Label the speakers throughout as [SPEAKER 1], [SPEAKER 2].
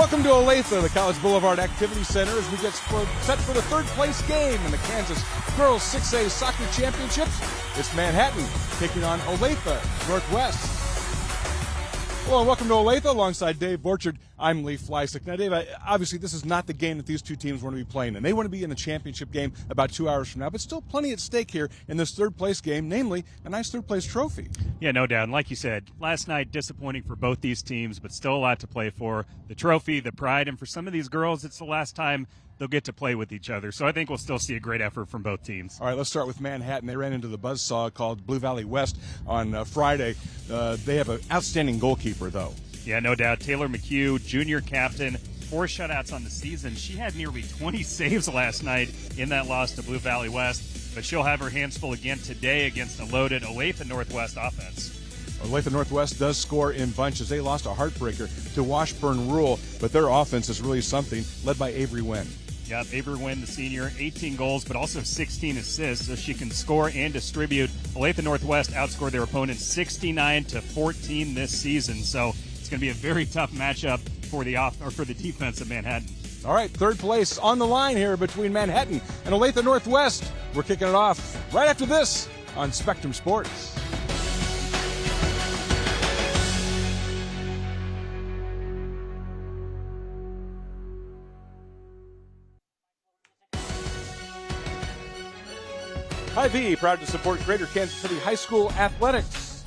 [SPEAKER 1] Welcome to Olathe, the College Boulevard Activity Center, as we get set for the third place game in the Kansas Girls 6A Soccer Championships. It's Manhattan taking on Olathe Northwest. Hello and welcome to Olathe alongside Dave Borchard. I'm Lee Fleisig. Now, Dave, obviously this is not the game that these two teams want to be playing in. They want to be in the championship game about 2 hours from now, but still plenty at stake here in this third place game, namely a nice third place trophy.
[SPEAKER 2] Yeah, no doubt. And like you said, last night disappointing for both these teams, but still a lot to play for. The trophy, the pride, and for some of these girls, it's the last time they'll get to play with each other. So I think we'll still see a great effort from both teams.
[SPEAKER 1] All right, let's start with Manhattan. They ran into the buzzsaw called Blue Valley West on Friday. They have an outstanding goalkeeper, though.
[SPEAKER 2] Yeah, no doubt. Taylor McHugh, junior captain, 4 shutouts on the season. She had nearly 20 saves last night in that loss to Blue Valley West, but she'll have her hands full again today against a loaded Olathe Northwest offense.
[SPEAKER 1] Olathe Northwest does score in bunches. They lost a heartbreaker to Washburn Rural, but their offense is really something, led by Avery Wynn.
[SPEAKER 2] Yeah, Avery Wynn, the senior, 18 goals, but also 16 assists, so she can score and distribute. Olathe Northwest outscored their opponent 69-14 this season, so it's going to be a very tough matchup for the defense of Manhattan.
[SPEAKER 1] All right, third place on the line here between Manhattan and Olathe Northwest. We're kicking it off right after this on Spectrum Sports. Hy-Vee, proud to support Greater Kansas City High School athletics.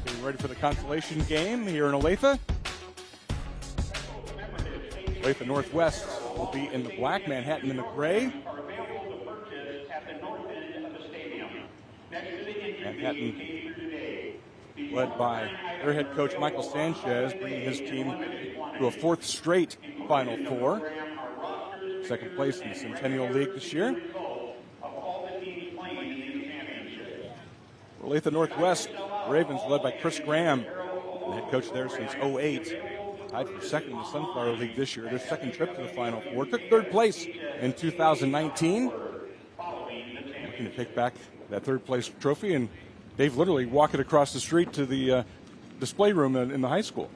[SPEAKER 1] Getting ready for the consolation game here in Olathe. Olathe Northwest will be in the black, Manhattan in the gray. Manhattan led by their head coach Michael Sanchez, bringing his team to a 4th straight Final Four. Second place in the Centennial League this year. Olathe Northwest Ravens, led by Chris Graham, the head coach there since 2008. Tied for second in the Sunflower League this year. Their second trip to the Final Four. Took third place in 2019. Looking to take back that third place trophy, and Dave literally walking across the street to the display room in the high school.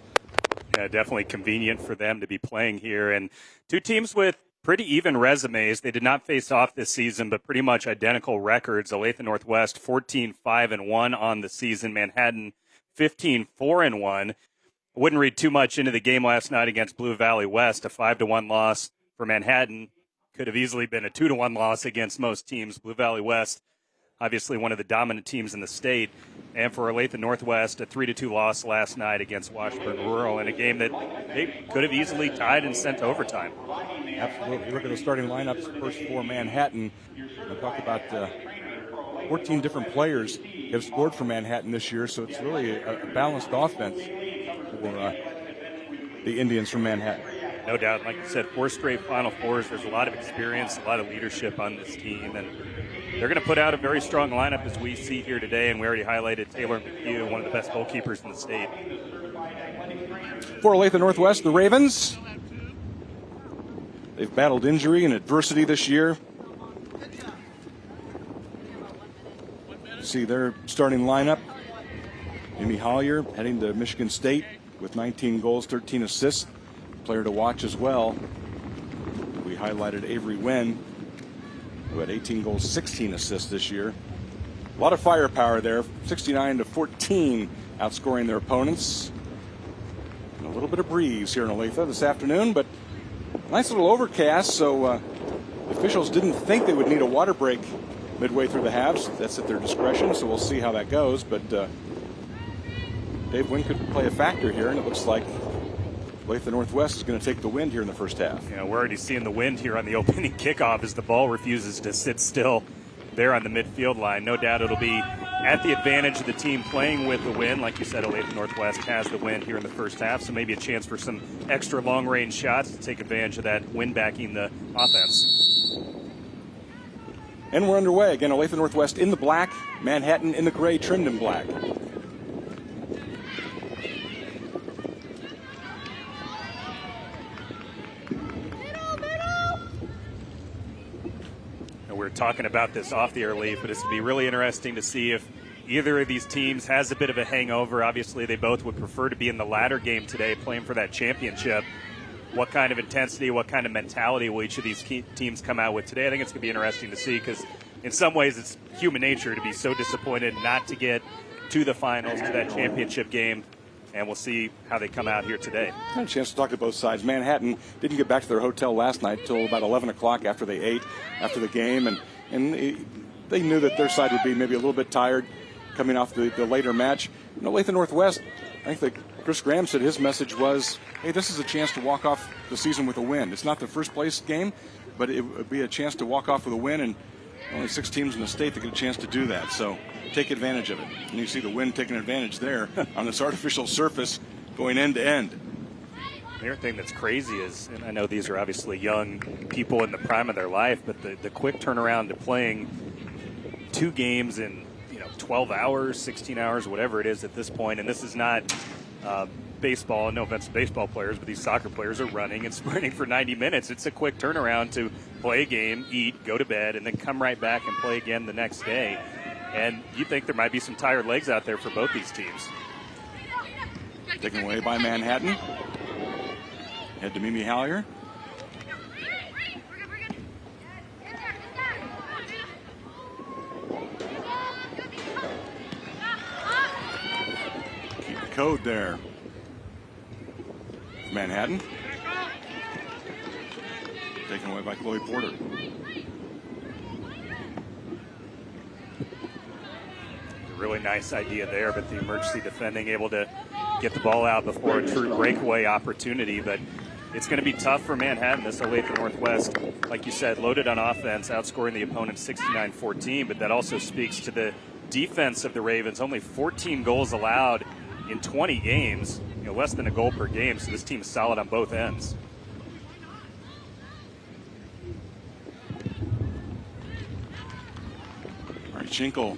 [SPEAKER 2] Yeah, definitely convenient for them to be playing here. And two teams with pretty even resumes. They did not face off this season, but pretty much identical records. Olathe Northwest 14-5-1 on the season. Manhattan 15-4-1. Wouldn't read too much into the game last night against Blue Valley West. A 5-1 loss for Manhattan could have easily been a 2-1 loss against most teams. Blue Valley West, obviously one of the dominant teams in the state. And for Olathe Northwest, a 3-2 loss last night against Washburn Rural in a game that they could have easily tied and sent to overtime.
[SPEAKER 1] Absolutely. Look at the starting lineups first for Manhattan. We talk about 14 different players have scored for Manhattan this year, so it's really a balanced offense for the Indians from Manhattan.
[SPEAKER 2] No doubt. Like you said, 4 straight Final Fours. There's a lot of experience, a lot of leadership on this team, and they're going to put out a very strong lineup as we see here today, and we already highlighted Taylor McHugh, one of the best goalkeepers in the state.
[SPEAKER 1] For Olathe Northwest, the Ravens. They've battled injury and adversity this year. See their starting lineup. Amy Hollier heading to Michigan State with 19 goals, 13 assists. Player to watch as well. We highlighted Avery Wynn, who had 18 goals, 16 assists this year. A lot of firepower there, 69-14, outscoring their opponents. And a little bit of breeze here in Olathe this afternoon, but nice little overcast, so the officials didn't think they would need a water break midway through the halves. That's at their discretion, so we'll see how that goes. But Dave, Wynn could play a factor here, and it looks like Olathe Northwest is going to take the wind here in the first half.
[SPEAKER 2] Yeah, we're already seeing the wind here on the opening kickoff as the ball refuses to sit still there on the midfield line. No doubt it'll be at the advantage of the team playing with the wind. Like you said, Olathe Northwest has the wind here in the first half, so maybe a chance for some extra long-range shots to take advantage of that wind backing the offense.
[SPEAKER 1] And we're underway. Again, Olathe Northwest in the black, Manhattan in the gray, trimmed in black.
[SPEAKER 2] We're talking about this off the air, Lee, but it's going to be really interesting to see if either of these teams has a bit of a hangover. Obviously, they both would prefer to be in the latter game today, playing for that championship. what kind of intensity, what kind of mentality will each of these teams come out with today. I think it's going to be interesting to see because in some ways it's human nature to be so disappointed not to get to the finals, to that championship game. And we'll see how they come out here today.
[SPEAKER 1] I had a chance to talk to both sides. Manhattan didn't get back to their hotel last night until about 11 o'clock after they ate after the game. And they knew that their side would be maybe a little bit tired coming off the later match. Olathe Northwest, I think that Chris Graham said his message was, hey, this is a chance to walk off the season with a win. It's not the first place game, but it would be a chance to walk off with a win. And only 6 teams in the state that get a chance to do that. So take advantage of it. And you see the wind taking advantage there on this artificial surface going end to end.
[SPEAKER 2] The other thing that's crazy is, and I know these are obviously young people in the prime of their life, but the quick turnaround to playing 2 games in 12 hours, 16 hours, whatever it is at this point. And this is not baseball, no offense to baseball players, but these soccer players are running and sprinting for 90 minutes. It's a quick turnaround to play a game, eat, go to bed, and then come right back and play again the next day. And you think there might be some tired legs out there for both these teams.
[SPEAKER 1] Taken away by Manhattan. Head to Mimi Hallier. Keep the code there. Manhattan. Taken away by Chloe Porter.
[SPEAKER 2] Really nice idea there, but the emergency defending able to get the ball out before a true breakaway opportunity. But it's going to be tough for Manhattan. This Olathe Northwest, like you said, loaded on offense, outscoring the opponent 69-14, but that also speaks to the defense of the Ravens. Only 14 goals allowed in 20 games, less than a goal per game, so this team is solid on both ends.
[SPEAKER 1] All right, Schinkel.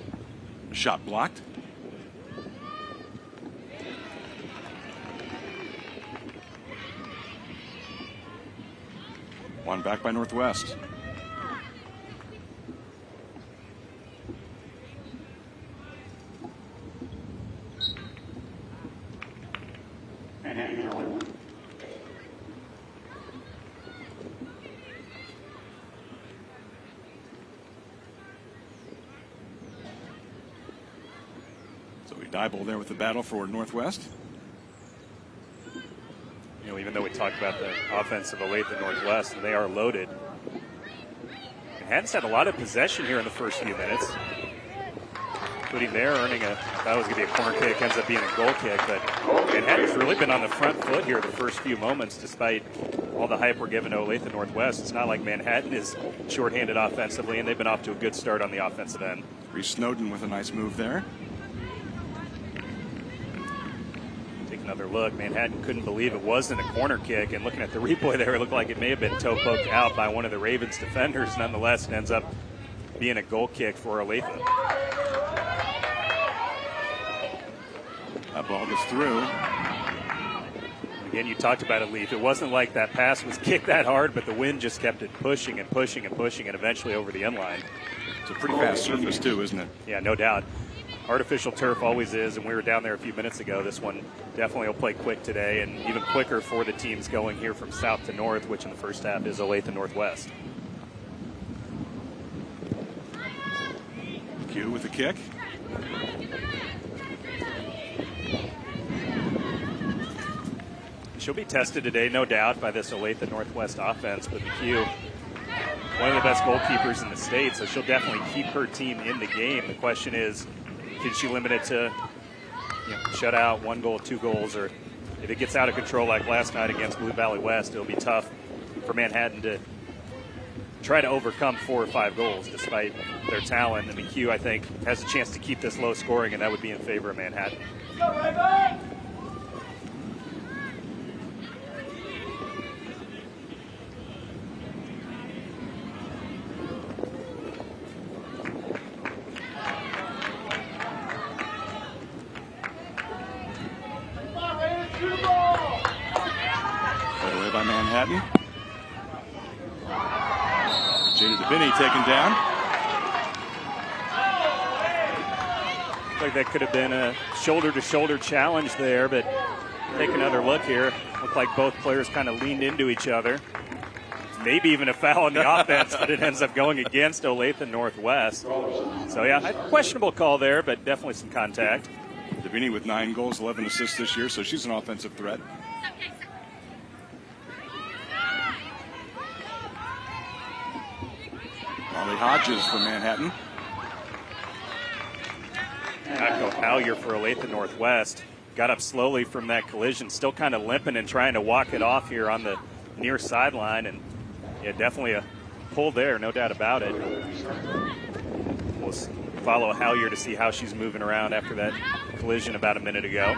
[SPEAKER 1] Shot blocked. One back by Northwest. Dibble there with the battle for Northwest.
[SPEAKER 2] Even though we talked about the offense of Olathe Northwest, and they are loaded. Manhattan's had a lot of possession here in the first few minutes, including there earning that was going to be a corner kick, ends up being a goal kick. But Manhattan's really been on the front foot here the first few moments, despite all the hype we're giving to Olathe Northwest. It's not like Manhattan is shorthanded offensively, and they've been off to a good start on the offensive end.
[SPEAKER 1] Reese Snowden with a nice move there.
[SPEAKER 2] Another look. Manhattan couldn't believe it wasn't a corner kick, and looking at the replay there, it looked like it may have been toe poked out by one of the Ravens defenders. Nonetheless, it ends up being a goal kick for Olathe.
[SPEAKER 1] That ball gets through.
[SPEAKER 2] Again, you talked about it, Leaf. It wasn't like that pass was kicked that hard, but the wind just kept it pushing and pushing and pushing, and eventually over the end line.
[SPEAKER 1] It's a pretty fast surface too, isn't it?
[SPEAKER 2] Yeah, no doubt. Artificial turf always is, and we were down there a few minutes ago. This one definitely will play quick today, and even quicker for the teams going here from south to north, which in the first half is Olathe Northwest.
[SPEAKER 1] Q with the kick.
[SPEAKER 2] She'll be tested today, no doubt, by this Olathe Northwest offense, but McHugh, one of the best goalkeepers in the state, so she'll definitely keep her team in the game. The question is, can she limit it to shut out 1 goal, 2 goals, or if it gets out of control like last night against Blue Valley West, it'll be tough for Manhattan to try to overcome 4 or 5 goals despite their talent. And McHugh, I think, has a chance to keep this low scoring, and that would be in favor of Manhattan.
[SPEAKER 1] Manhattan. Jada DeBinney taken down.
[SPEAKER 2] Looks like that could have been a shoulder-to-shoulder challenge there, but Take another look here. Looked like both players kind of leaned into each other. Maybe even a foul on the offense, but it ends up going against Olathe Northwest. So, yeah, a questionable call there, but definitely some contact.
[SPEAKER 1] Davini with 9 goals, 11 assists this year, so she's an offensive threat. Molly Hodges for Manhattan.
[SPEAKER 2] Echo Hallier for Olathe Northwest. Got up slowly from that collision, still kind of limping and trying to walk it off here on the near sideline. And, yeah, definitely a pull there, no doubt about it. We'll follow Hallier to see how she's moving around after that collision about a minute ago.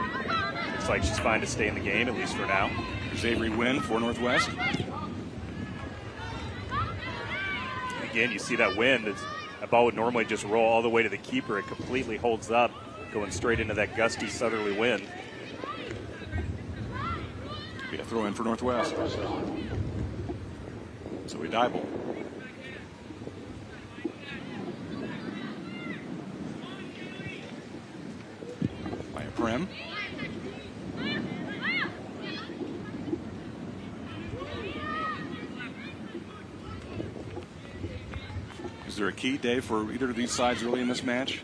[SPEAKER 2] Looks like she's fine to stay in the game, at least for now.
[SPEAKER 1] There's Avery Wynn for Northwest.
[SPEAKER 2] Again, you see that wind. That ball would normally just roll all the way to the keeper. It completely holds up, going straight into that gusty southerly wind.
[SPEAKER 1] Be a throw in for Northwest. So we Dybel. By a Prim. Is there a key, Dave, for either of these sides early in this match?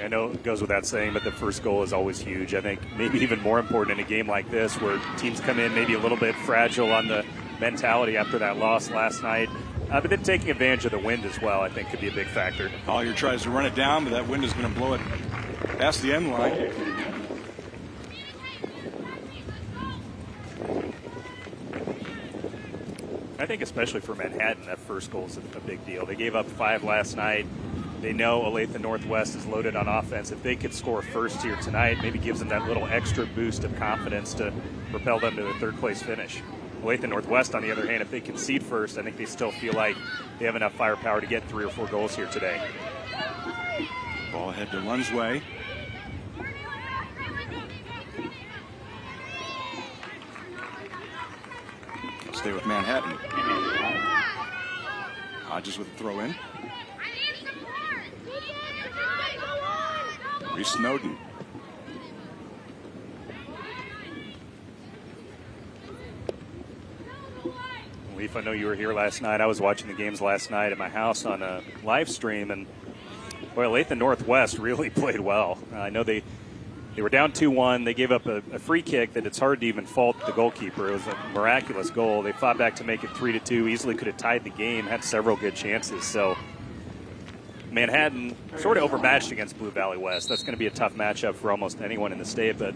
[SPEAKER 2] I know it goes without saying, but the first goal is always huge. I think maybe even more important in a game like this where teams come in maybe a little bit fragile on the mentality after that loss last night. But then taking advantage of the wind as well, I think, could be a big factor.
[SPEAKER 1] Collier tries to run it down, but that wind is going to blow it past the end line.
[SPEAKER 2] I think especially for Manhattan, that first goal is a big deal. They gave up 5 last night. They know Olathe Northwest is loaded on offense. If they could score first here tonight, maybe gives them that little extra boost of confidence to propel them to a third-place finish. Olathe Northwest, on the other hand, if they concede first, I think they still feel like they have enough firepower to get 3 or 4 goals here today.
[SPEAKER 1] Ball ahead to Lunsway. Stay with Manhattan. Hodges with a throw in. Reese Snowden.
[SPEAKER 2] Leaf, I know you were here last night. I was watching the games last night at my house on a live stream, and boy, Olathe Northwest really played well. I know they were down 2-1. They gave up a free kick that it's hard to even fault the goalkeeper. It was a miraculous goal. They fought back to make it 3-2. Easily could have tied the game, had several good chances. So Manhattan sort of overmatched against Blue Valley West. That's going to be a tough matchup for almost anyone in the state. But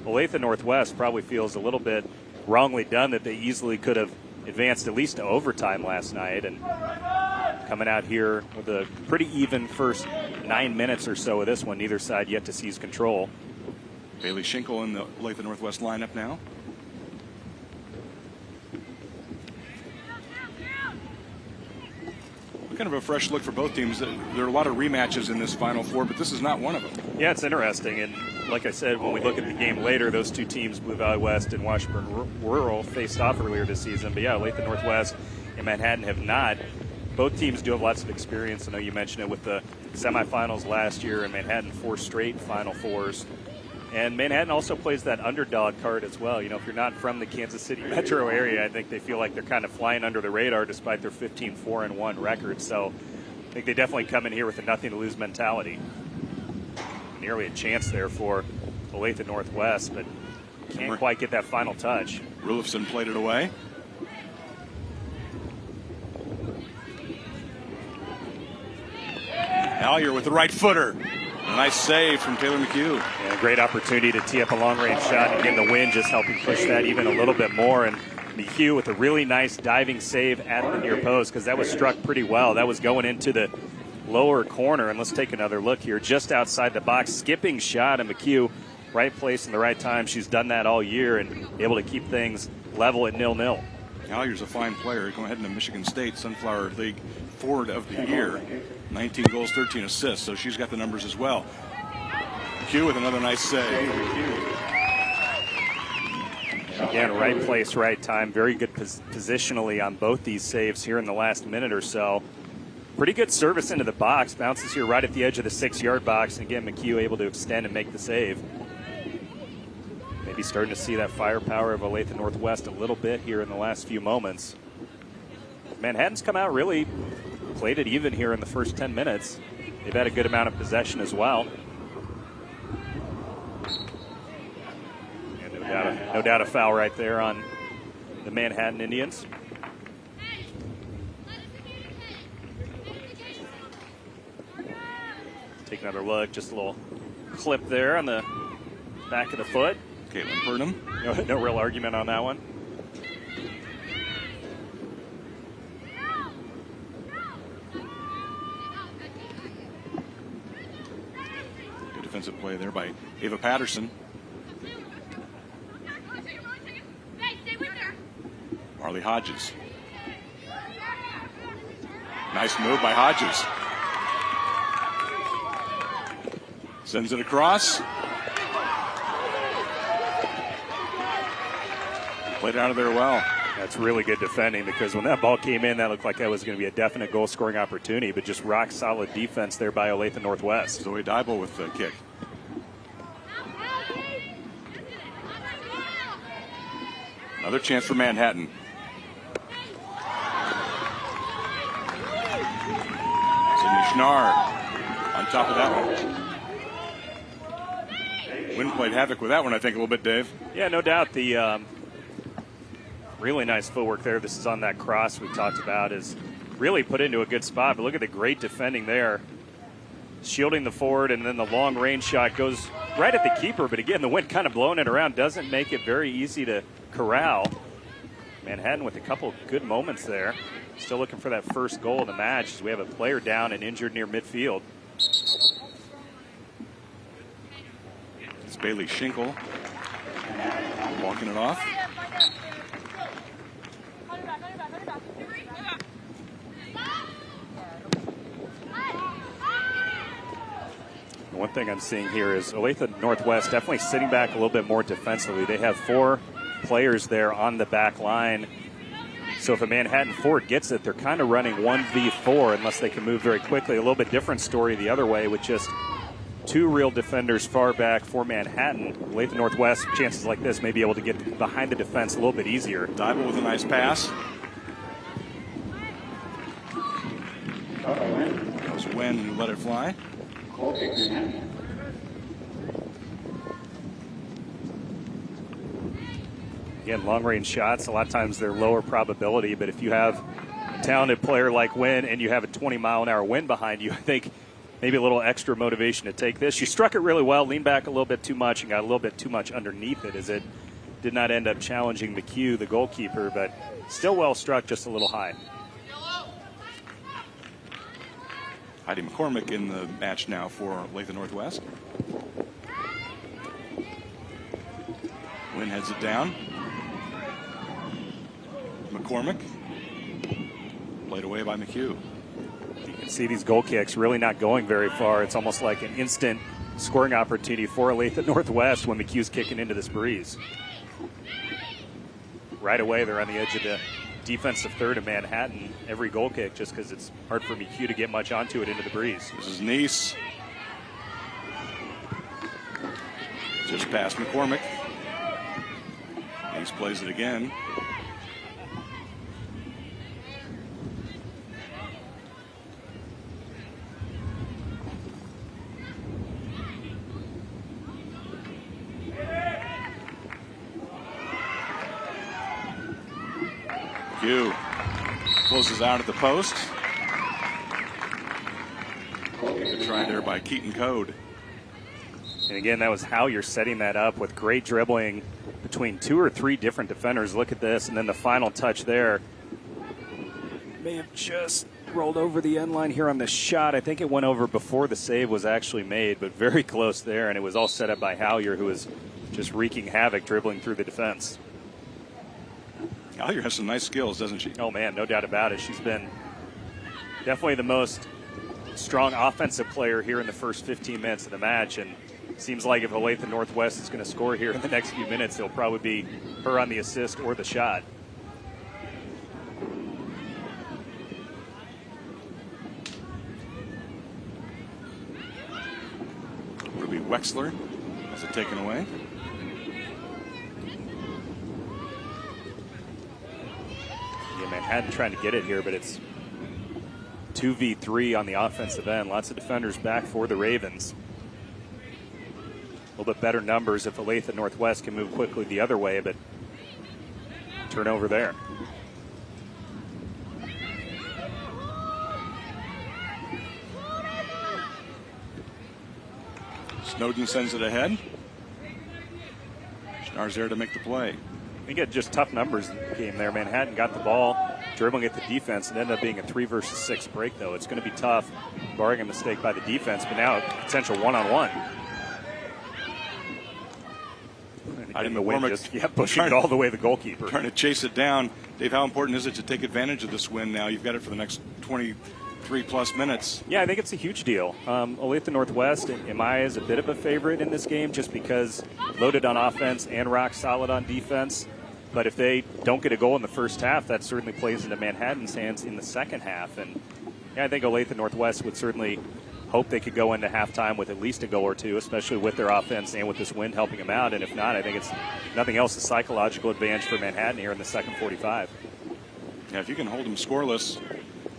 [SPEAKER 2] Olathe Northwest probably feels a little bit wrongly done that they easily could have advanced at least to overtime last night. And coming out here with a pretty even first 9 minutes or so of this one, neither side yet to seize control.
[SPEAKER 1] Bailey Schinkel in the Olathe Northwest lineup now. Kind of a fresh look for both teams. There are a lot of rematches in this Final Four, but this is not one of them.
[SPEAKER 2] Yeah, it's interesting. And like I said, when we look at the game later, those two teams, Blue Valley West and Washburn Rural, faced off earlier this season. But yeah, Olathe Northwest and Manhattan have not. Both teams do have lots of experience. I know you mentioned it with the semifinals last year, and Manhattan 4 straight Final Fours. And Manhattan also plays that underdog card as well. You know, if you're not from the Kansas City metro area, I think they feel like they're kind of flying under the radar despite their 15-4-1 record. So I think they definitely come in here with a nothing-to-lose mentality. Nearly a chance there for Olathe Northwest, but can't quite get that final touch.
[SPEAKER 1] Rulifson played it away. Hallier with the right footer. A nice save from Taylor McHugh.
[SPEAKER 2] And a great opportunity to tee up a long-range shot, and again, the wind just helping push that even a little bit more. And McHugh with a really nice diving save at the near post, because that was struck pretty well. That was going into the lower corner. And let's take another look here. Just outside the box, skipping shot, and McHugh, right place in the right time. She's done that all year and able to keep things level at 0-0.
[SPEAKER 1] Hallier's a fine player. Going ahead into Michigan State Sunflower League Forward of the Year. 19 goals, 13 assists, so she's got the numbers as well. Q with another nice save.
[SPEAKER 2] Again, right place, right time. Very good positionally on both these saves here in the last minute or so. Pretty good service into the box. Bounces here right at the edge of the 6-yard box. And again, McHugh able to extend and make the save. maybe starting to see that firepower of Olathe Northwest a little bit here in the last few moments. Manhattan's come out, really played it even here in the first 10 minutes. They've had a good amount of possession as well. And no doubt a foul right there on the Manhattan Indians. Take another look, just a little clip there on the back of the foot.
[SPEAKER 1] Caitlin Burnham.
[SPEAKER 2] No real argument on that one.
[SPEAKER 1] Good defensive play there by Ava Patterson. Marley Hodges. Nice move by Hodges. Sends it across. Played out of there well.
[SPEAKER 2] That's really good defending, because when that ball came in, that looked like that was going to be a definite goal-scoring opportunity, but just rock-solid defense there by Olathe Northwest.
[SPEAKER 1] Zoe Dybel with the kick. Another chance for Manhattan. Sydney Schnarr on top of that one. Wynn played havoc with that one, I think, a little bit, Dave.
[SPEAKER 2] Yeah, no doubt. The really nice footwork there. This is on that cross we talked about, is really put into a good spot. But look at the great defending there. Shielding the forward, and then the long range shot goes right at the keeper. But again, the wind kind of blowing it around doesn't make it very easy to corral. Manhattan with a couple good moments there. Still looking for that first goal of the match, as we have a player down and injured near midfield.
[SPEAKER 1] It's Bailey Schinkel walking it off.
[SPEAKER 2] One thing I'm seeing here is Olathe Northwest definitely sitting back a little bit more defensively. They have 4 players there on the back line. So if a Manhattan forward gets it, they're kind of running 1v4 unless they can move very quickly. A little bit different story the other way, with just 2 real defenders far back for Manhattan. Olathe Northwest, chances like this, may be able to get behind the defense a little bit easier.
[SPEAKER 1] Dybel with a nice pass. That was Wen who let it fly.
[SPEAKER 2] Again, long-range shots, a lot of times they're lower probability, but if you have a talented player like Wynn and you have a 20-mile-an-hour wind behind you, I think maybe a little extra motivation to take this. She struck it really well, leaned back a little bit too much, and got a little bit too much underneath it, as it did not end up challenging McHugh, the goalkeeper, but still well struck, just a little high.
[SPEAKER 1] Heidi McCormick in the match now for Olathe Northwest. Wynn heads it down. McCormick. Played away by McHugh.
[SPEAKER 2] You can see these goal kicks really not going very far. It's almost like an instant scoring opportunity for Olathe Northwest when McHugh's kicking into this breeze. Right away, they're on the edge of the defensive third of Manhattan every goal kick, just because it's hard for McHugh to get much onto it into the breeze.
[SPEAKER 1] This is Neese. Just past McCormick. Neese plays it again. McHugh closes out at the post. Good try there by Keaton Code.
[SPEAKER 2] And again, that was how you're setting that up, with great dribbling between 2 or 3 different defenders. Look at this, and then the final touch there. May have just rolled over the end line here on the shot. I think it went over before the save was actually made, but very close there, and it was all set up by Howyer, who was just wreaking havoc dribbling through the defense.
[SPEAKER 1] Howyer has some nice skills, doesn't she?
[SPEAKER 2] Oh, man, no doubt about it. She's been definitely the most strong offensive player here in the first 15 minutes of the match, and it seems like if Olathe Northwest is going to score here in the next few minutes, it'll probably be her on the assist or the shot.
[SPEAKER 1] Ruby Wexler has it taken away.
[SPEAKER 2] Manhattan trying to get it here, but it's 2v3 on the offensive end. Lots of defenders back for the Ravens. A little bit better numbers if Olathe Northwest can move quickly the other way, but turnover there.
[SPEAKER 1] Snowden sends it ahead. Schnarr's there to make the play.
[SPEAKER 2] I think just tough numbers in the game there. Manhattan got the ball, dribbling at the defense, and ended up being a 3 versus 6 break, though. It's going to be tough, barring a mistake by the defense, but now potential one-on-one. And the wind just pushing it all the way the goalkeeper.
[SPEAKER 1] Trying to chase it down. Dave, how important is it to take advantage of this win now? You've got it for the next 23-plus minutes.
[SPEAKER 2] Yeah, I think it's a huge deal. Olathe Northwest, in my eyes, is a bit of a favorite in this game just because loaded on offense and rock solid on defense. But if they don't get a goal in the first half, that certainly plays into Manhattan's hands in the second half. And yeah, I think Olathe Northwest would certainly hope they could go into halftime with at least a goal or two, especially with their offense and with this wind helping them out. And if not, I think it's nothing else a psychological advantage for Manhattan here in the second 45.
[SPEAKER 1] Yeah, if you can hold them scoreless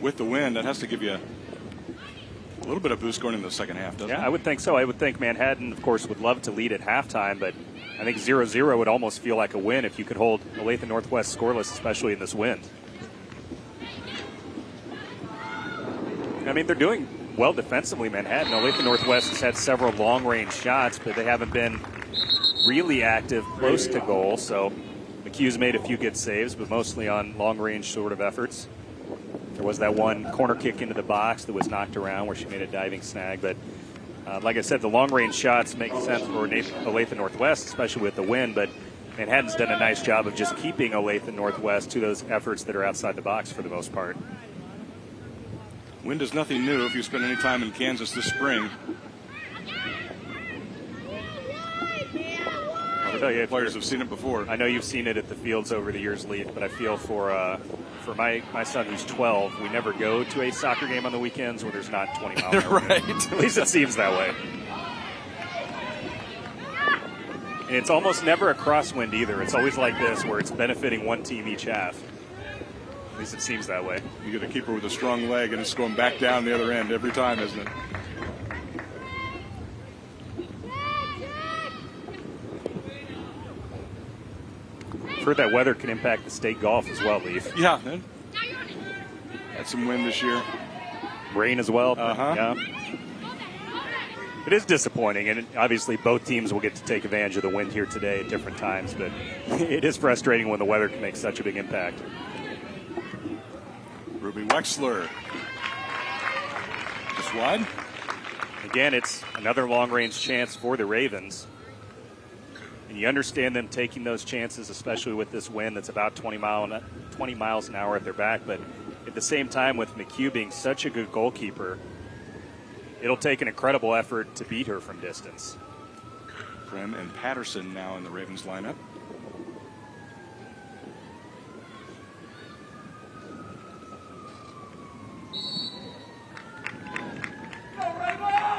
[SPEAKER 1] with the wind, that has to give you a little bit of boost going into the second half, doesn't it?
[SPEAKER 2] Yeah, I would think so. I would think Manhattan, of course, would love to lead at halftime, but I think 0-0 would almost feel like a win if you could hold Olathe Northwest scoreless, especially in this wind. I mean, they're doing well defensively, Manhattan. Olathe Northwest has had several long-range shots, but they haven't been really active close to goal. So McHugh's made a few good saves, but mostly on long-range sort of efforts. There was that one corner kick into the box that was knocked around where she made a diving snag. But like I said, the long-range shots make sense for Olathe Northwest, especially with the wind. But Manhattan's done a nice job of just keeping Olathe Northwest to those efforts that are outside the box for the most part.
[SPEAKER 1] Wind is nothing new if you spend any time in Kansas this spring.
[SPEAKER 2] I'll tell you,
[SPEAKER 1] players have seen it before.
[SPEAKER 2] I know you've seen it at the fields over the years, Leaf, but I feel for my son who's 12, we never go to a soccer game on the weekends where there's not 20 miles an hour.
[SPEAKER 1] Right.
[SPEAKER 2] At least it seems that way. And it's almost never a crosswind either. It's always like this where it's benefiting one team each half. At least it seems that way.
[SPEAKER 1] You get a keeper with a strong leg, and it's going back down the other end every time, isn't it?
[SPEAKER 2] I've heard that weather can impact the state golf as well, Leaf.
[SPEAKER 1] Yeah. Had some wind this year.
[SPEAKER 2] Rain as well.
[SPEAKER 1] Uh-huh.
[SPEAKER 2] Yeah. It is disappointing, and obviously both teams will get to take advantage of the wind here today at different times, but it is frustrating when the weather can make such a big impact.
[SPEAKER 1] Ruby Wexler. Just wide.
[SPEAKER 2] Again, it's another long-range chance for the Ravens. And you understand them taking those chances, especially with this wind that's about 20 miles an hour at their back. But at the same time, with McHugh being such a good goalkeeper, it'll take an incredible effort to beat her from distance.
[SPEAKER 1] Prim and Patterson now in the Ravens lineup.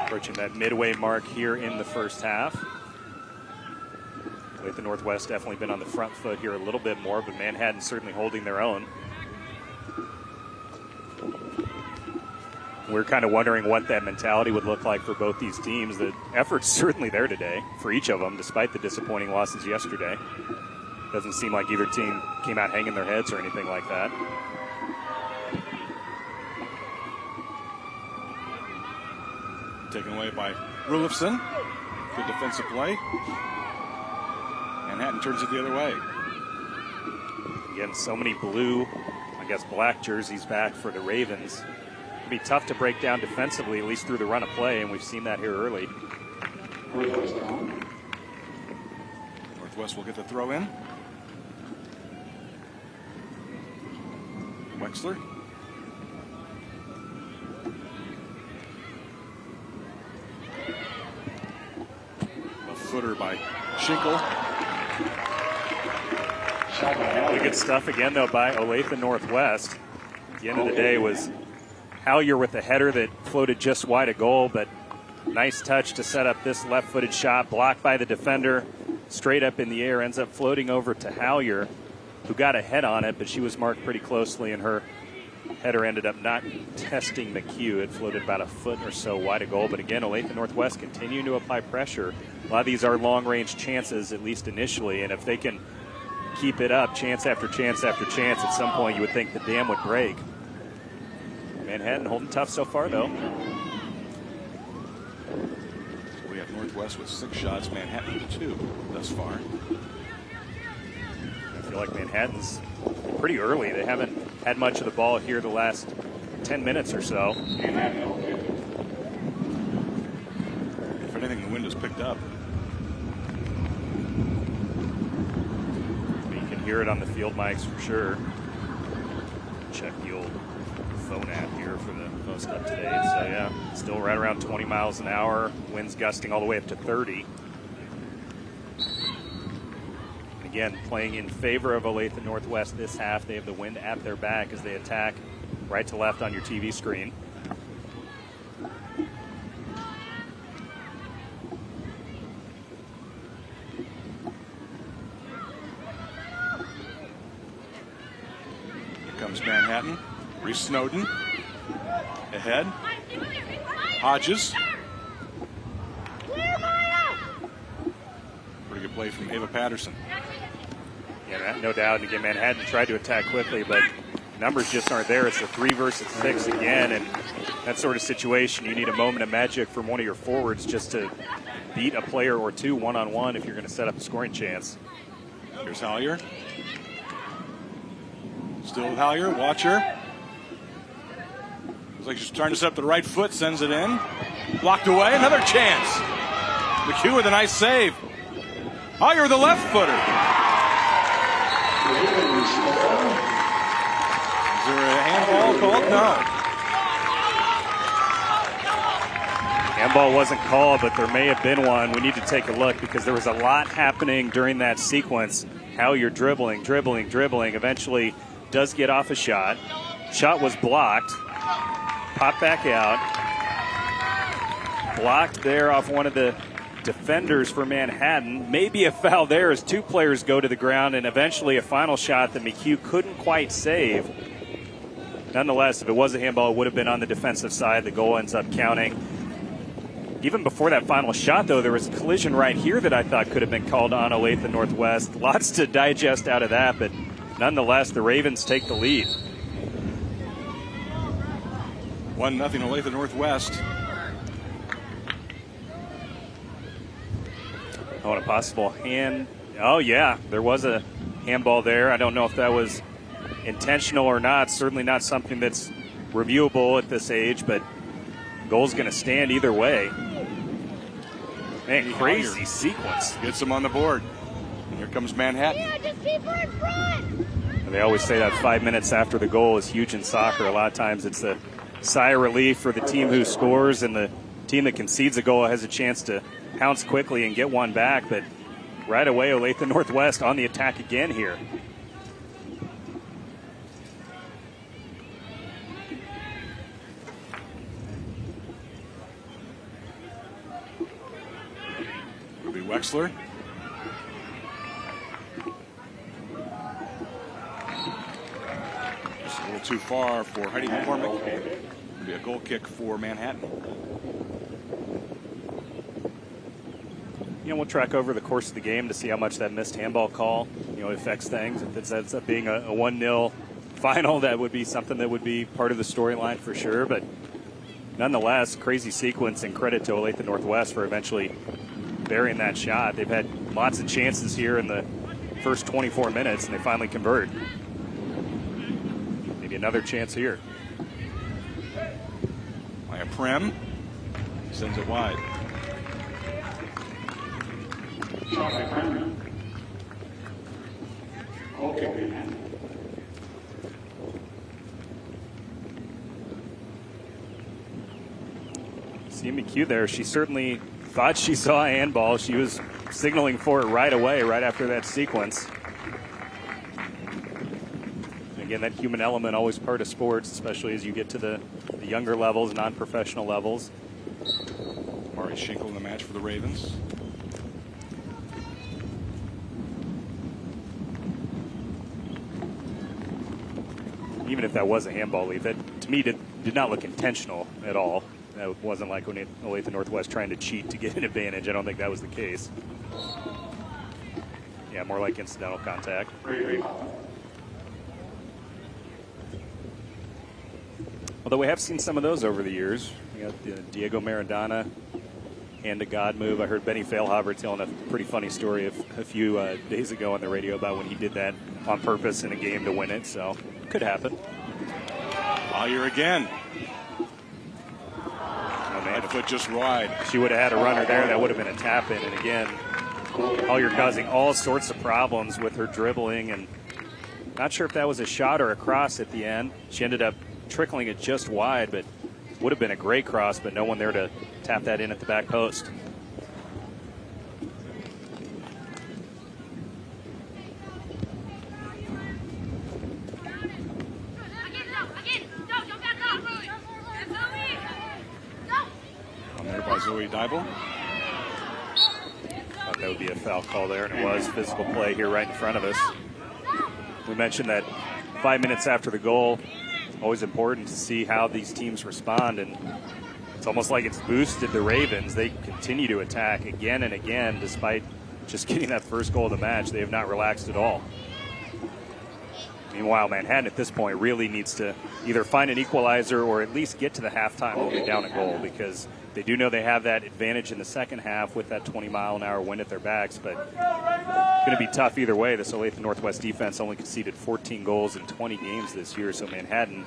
[SPEAKER 2] Approaching that midway mark here in the first half. Olathe Northwest definitely been on the front foot here a little bit more, but Manhattan certainly holding their own. We're kind of wondering what that mentality would look like for both these teams. The effort's certainly there today for each of them, despite the disappointing losses yesterday. Doesn't seem like either team came out hanging their heads or anything like that.
[SPEAKER 1] Taken away by Rulifson. Good defensive play. Manhattan turns it the other way.
[SPEAKER 2] Again, so many blue, I guess black jerseys back for the Ravens. It'll be tough to break down defensively, at least through the run of play, and we've seen that here early.
[SPEAKER 1] Northwest will get the throw in. Wexler. A footer by Schinkel.
[SPEAKER 2] Really good stuff again, though, by Olathe Northwest. At the end of the day was Hallier with a header that floated just wide of goal, but nice touch to set up this left-footed shot, blocked by the defender, straight up in the air, ends up floating over to Hallier. who got a head on it, but she was marked pretty closely, and her header ended up not testing McHugh. It floated about a foot or so wide of goal. But again, Olathe Northwest continuing to apply pressure. A lot of these are long-range chances, at least initially, and if they can keep it up, chance after chance after chance, at some point you would think the dam would break. Manhattan holding tough so far, though.
[SPEAKER 1] We have Northwest with 6 shots, Manhattan with 2 thus far.
[SPEAKER 2] I feel like Manhattan's pretty early. They haven't had much of the ball here the last 10 minutes or so.
[SPEAKER 1] If anything, the wind has picked up.
[SPEAKER 2] You can hear it on the field mics for sure. Check the old phone app here for the post up to date. So yeah, still right around 20 miles an hour. Winds gusting all the way up to 30. Again, playing in favor of Olathe Northwest this half. They have the wind at their back as they attack right to left on your TV screen.
[SPEAKER 1] Here comes Manhattan. Reese Snowden ahead. Hodges. Pretty good play from Ava Patterson.
[SPEAKER 2] Yeah, no doubt. And again, Manhattan tried to attack quickly, but numbers just aren't there. It's a 3 versus 6 again, and that sort of situation, you need a moment of magic from one of your forwards just to beat a player or two one-on-one if you're going to set up a scoring chance.
[SPEAKER 1] Here's Hallier. Still with Hallier. Watch her. Looks like she's trying to set up the right foot, sends it in. Blocked away. Another chance. McHugh with a nice save. Hallier with a left footer. Is there a handball called? No.
[SPEAKER 2] Handball wasn't called, but there may have been one. We need to take a look because there was a lot happening during that sequence. How you're dribbling. Eventually does get off a shot. Shot was blocked. Popped back out. Blocked there off one of the defenders for Manhattan. Maybe a foul there as 2 players go to the ground, and eventually a final shot that McHugh couldn't quite save. Nonetheless, if it was a handball, it would have been on the defensive side. The goal ends up counting. Even before that final shot, though, there was a collision right here that I thought could have been called on Olathe Northwest. Lots to digest out of that, but nonetheless, the Ravens take the lead.
[SPEAKER 1] 1-0 Olathe Northwest.
[SPEAKER 2] Oh, and a possible hand. Oh, yeah, there was a handball there. I don't know if that was intentional or not. Certainly not something that's reviewable at this age, but goal's going to stand either way. Man, crazy sequence.
[SPEAKER 1] Gets them on the board. And here comes Manhattan.
[SPEAKER 3] Yeah, just keep her in front.
[SPEAKER 2] And they always say that 5 minutes after the goal is huge in soccer. A lot of times it's a sigh of relief for the team who scores, and the team that concedes a goal has a chance to pounce quickly and get one back. But right away, Olathe Northwest on the attack again here.
[SPEAKER 1] Ruby Wexler. Just a little too far for Heidi McCormick. It'll be a goal kick for Manhattan.
[SPEAKER 2] You know, we'll track over the course of the game to see how much that missed handball call, affects things. If it ends up being a 1-0 final, that would be something that would be part of the storyline for sure. But nonetheless, crazy sequence, and credit to Olathe Northwest for eventually burying that shot. They've had lots of chances here in the first 24 minutes, and they finally convert. Maybe another chance here.
[SPEAKER 1] Maya Prem sends it wide.
[SPEAKER 4] Okay.
[SPEAKER 2] See McHugh there. She certainly thought she saw a handball. She was signaling for it right away, right after that sequence. And again, that human element always part of sports, especially as you get to the younger levels, non-professional levels.
[SPEAKER 1] Mari Schenkel in the match for the Ravens.
[SPEAKER 2] even if that was a handball lead, that to me did not look intentional at all. That wasn't like when Olathe Northwest trying to cheat to get an advantage. I don't think that was the case. Yeah, more like incidental contact. Although we have seen some of those over the years. We got the Diego Maradona hand to God move. I heard Benny Feilhaber telling a pretty funny story a few days ago on the radio about when he did that on purpose in a game to win it. So could happen.
[SPEAKER 1] Collier again.
[SPEAKER 2] Oh, man,
[SPEAKER 1] Foot just wide.
[SPEAKER 2] If she would have had a runner there, that would have been a tap in. And again, Collier causing all sorts of problems with her dribbling, and not sure if that was a shot or a cross at the end. She ended up trickling it just wide, but would have been a great cross, but no one there to tap that in at the back post.
[SPEAKER 1] On there by Zoe Dybel.
[SPEAKER 2] Thought that would be a foul call there, and it was. Physical play here right in front of us. We mentioned that 5 minutes after the goal, always important to see how these teams respond, and it's almost like it's boosted the Ravens. They continue to attack again and again, despite just getting that first goal of the match. They have not relaxed at all. Meanwhile, Manhattan at this point really needs to either find an equalizer or at least get to the halftime only down a goal, because they do know they have that advantage in the second half with that 20-mile-an-hour wind at their backs, but it's going to be tough either way. This Olathe Northwest defense only conceded 14 goals in 20 games this year, so Manhattan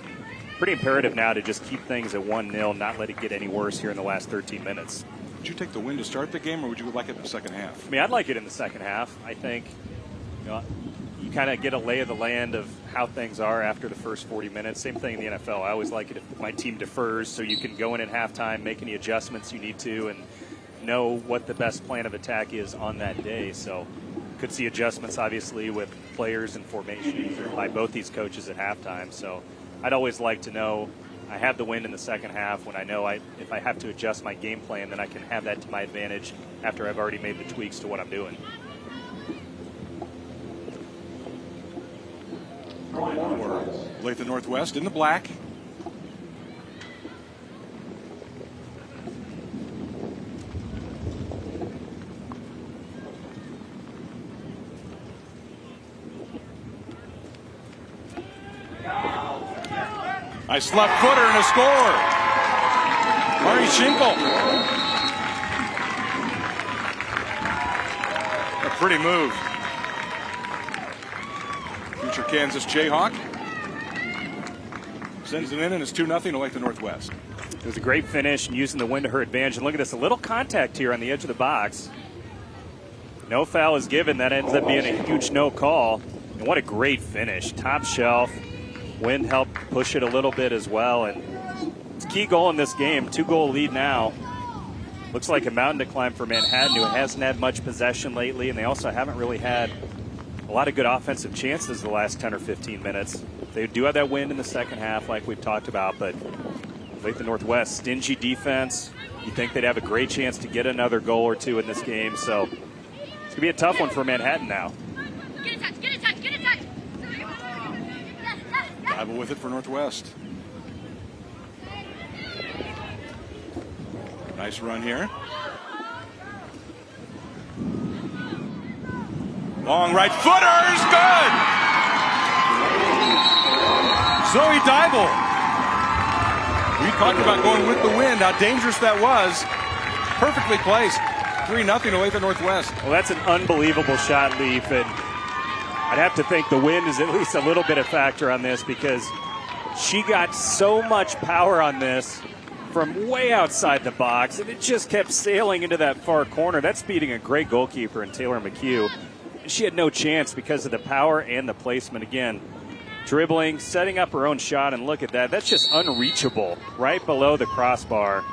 [SPEAKER 2] pretty imperative now to just keep things at 1-0, not let it get any worse here in the last 13 minutes.
[SPEAKER 1] Would you take the win to start the game, or would you like it in the second half?
[SPEAKER 2] I mean, I'd like it in the second half. I think you kind of get a lay of the land of how things are after the first 40 minutes. Same thing in the NFL. I always like it if my team defers, so you can go in at halftime, make any adjustments you need to, and know what the best plan of attack is on that day. So could see adjustments, obviously, with players and formations by both these coaches at halftime. So I'd always like to know I have the win in the second half when I know if I have to adjust my game plan, then I can have that to my advantage after I've already made the tweaks to what I'm doing.
[SPEAKER 1] Olathe Northwest in the black. Nice left footer and a score. Mari Schinkel. A pretty move. Future Kansas Jayhawk sends it in, and it's 2-0 Olathe Northwest.
[SPEAKER 2] It was a great finish and using the wind to her advantage. And look at this, a little contact here on the edge of the box. No foul is given. That ends up being a huge no call. And what a great finish. Top shelf. Wind helped push it a little bit as well. And it's a key goal in this game. 2-goal lead now. Looks like a mountain to climb for Manhattan, who hasn't had much possession lately. And they also haven't really had a lot of good offensive chances the last 10 or 15 minutes. They do have that wind in the second half like we've talked about, but Olathe Northwest, stingy defense. You think they'd have a great chance to get another goal or two in this game, so it's going to be a tough one for Manhattan now.
[SPEAKER 1] Bible with it for Northwest. Nice run here. Long right footer is good. Zoe Dybel. We talked about going with the wind, how dangerous that was. Perfectly placed. 3-0 Olathe Northwest.
[SPEAKER 2] Well, that's an unbelievable shot, Leaf, and I'd have to think the wind is at least a little bit of factor on this, because she got so much power on this from way outside the box, and it just kept sailing into that far corner. That's beating a great goalkeeper in Taylor McHugh. She had no chance because of the power and the placement. Again, dribbling, setting up her own shot, and look at that. That's just unreachable right below the crossbar.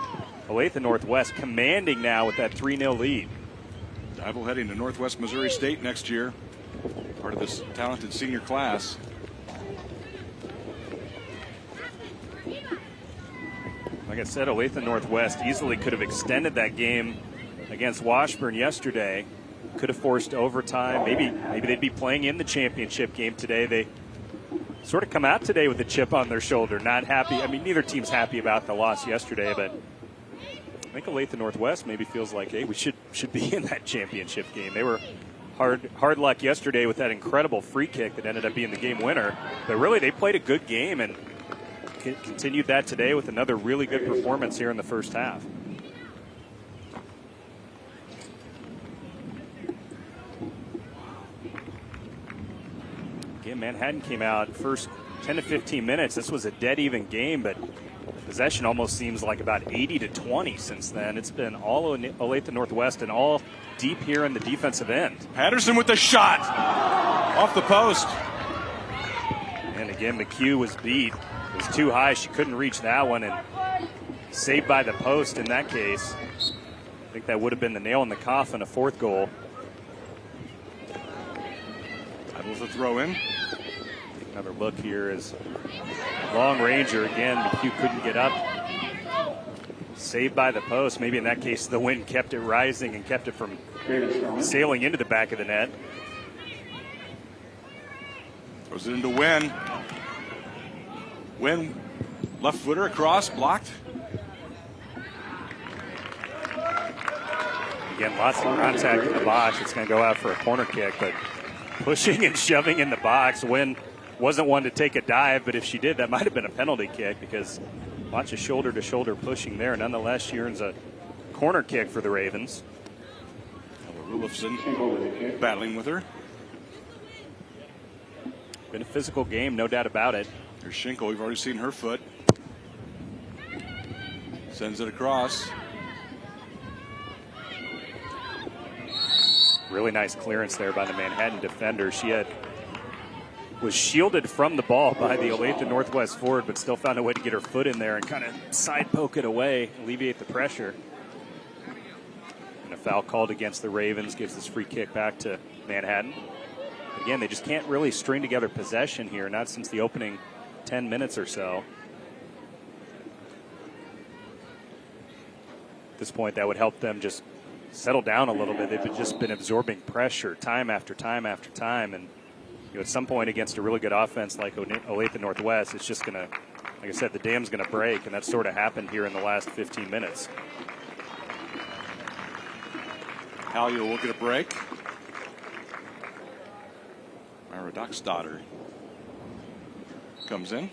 [SPEAKER 2] Olathe Northwest commanding now with that 3-0 lead.
[SPEAKER 1] Dybel heading to Northwest Missouri State next year. Part of this talented senior class.
[SPEAKER 2] Like I said, Olathe Northwest easily could have extended that game against Washburn yesterday. Could have forced overtime. Maybe they'd be playing in the championship game today. They sort of come out today with a chip on their shoulder, not happy. I mean, neither team's happy about the loss yesterday, but I think Olathe Northwest maybe feels like, hey, we should be in that championship game. They were hard luck yesterday with that incredible free kick that ended up being the game winner. But really, they played a good game and continued that today with another really good performance here in the first half. Again, Manhattan came out first 10 to 15 minutes. This was a dead even game, but possession almost seems like about 80-20 since then. It's been all Olathe Northwest and all deep here in the defensive end.
[SPEAKER 1] Patterson with the shot off the post.
[SPEAKER 2] And again, McHugh was beat. It was too high. She couldn't reach that one, and saved by the post in that case. I think that would have been the nail in the coffin, a fourth goal.
[SPEAKER 1] That was a throw in.
[SPEAKER 2] Another look here is long ranger again. McHugh couldn't get up. Saved by the post. Maybe in that case the wind kept it rising and kept it from sailing into the back of the net.
[SPEAKER 1] Throws it into Wynn. Wynn, left footer across, blocked.
[SPEAKER 2] Again, lots of contact in the box. It's going to go out for a corner kick, but pushing and shoving in the box. Wynn wasn't one to take a dive, but if she did, that might have been a penalty kick because lots of shoulder-to-shoulder pushing there. Nonetheless, she earns a corner kick for the Ravens.
[SPEAKER 1] Rulofsson battling with her.
[SPEAKER 2] Been a physical game, no doubt about it.
[SPEAKER 1] Here's Schinkel. We've already seen her foot. Sends it across.
[SPEAKER 2] Really nice clearance there by the Manhattan defender. She was shielded from the ball by the Olathe Northwest forward, but still found a way to get her foot in there and kind of side poke it away, alleviate the pressure. And a foul called against the Ravens gives this free kick back to Manhattan. Again, they just can't really string together possession here, not since the opening 10 minutes or so. At this point, that would help them just settle down a little bit. They've just been absorbing pressure time after time after time. And at some point against a really good offense like Olathe Northwest, it's just going to, like I said, the dam's going to break. And that sort of happened here in the last 15 minutes.
[SPEAKER 1] Halyar will get a break. Myra Dockstadter comes in.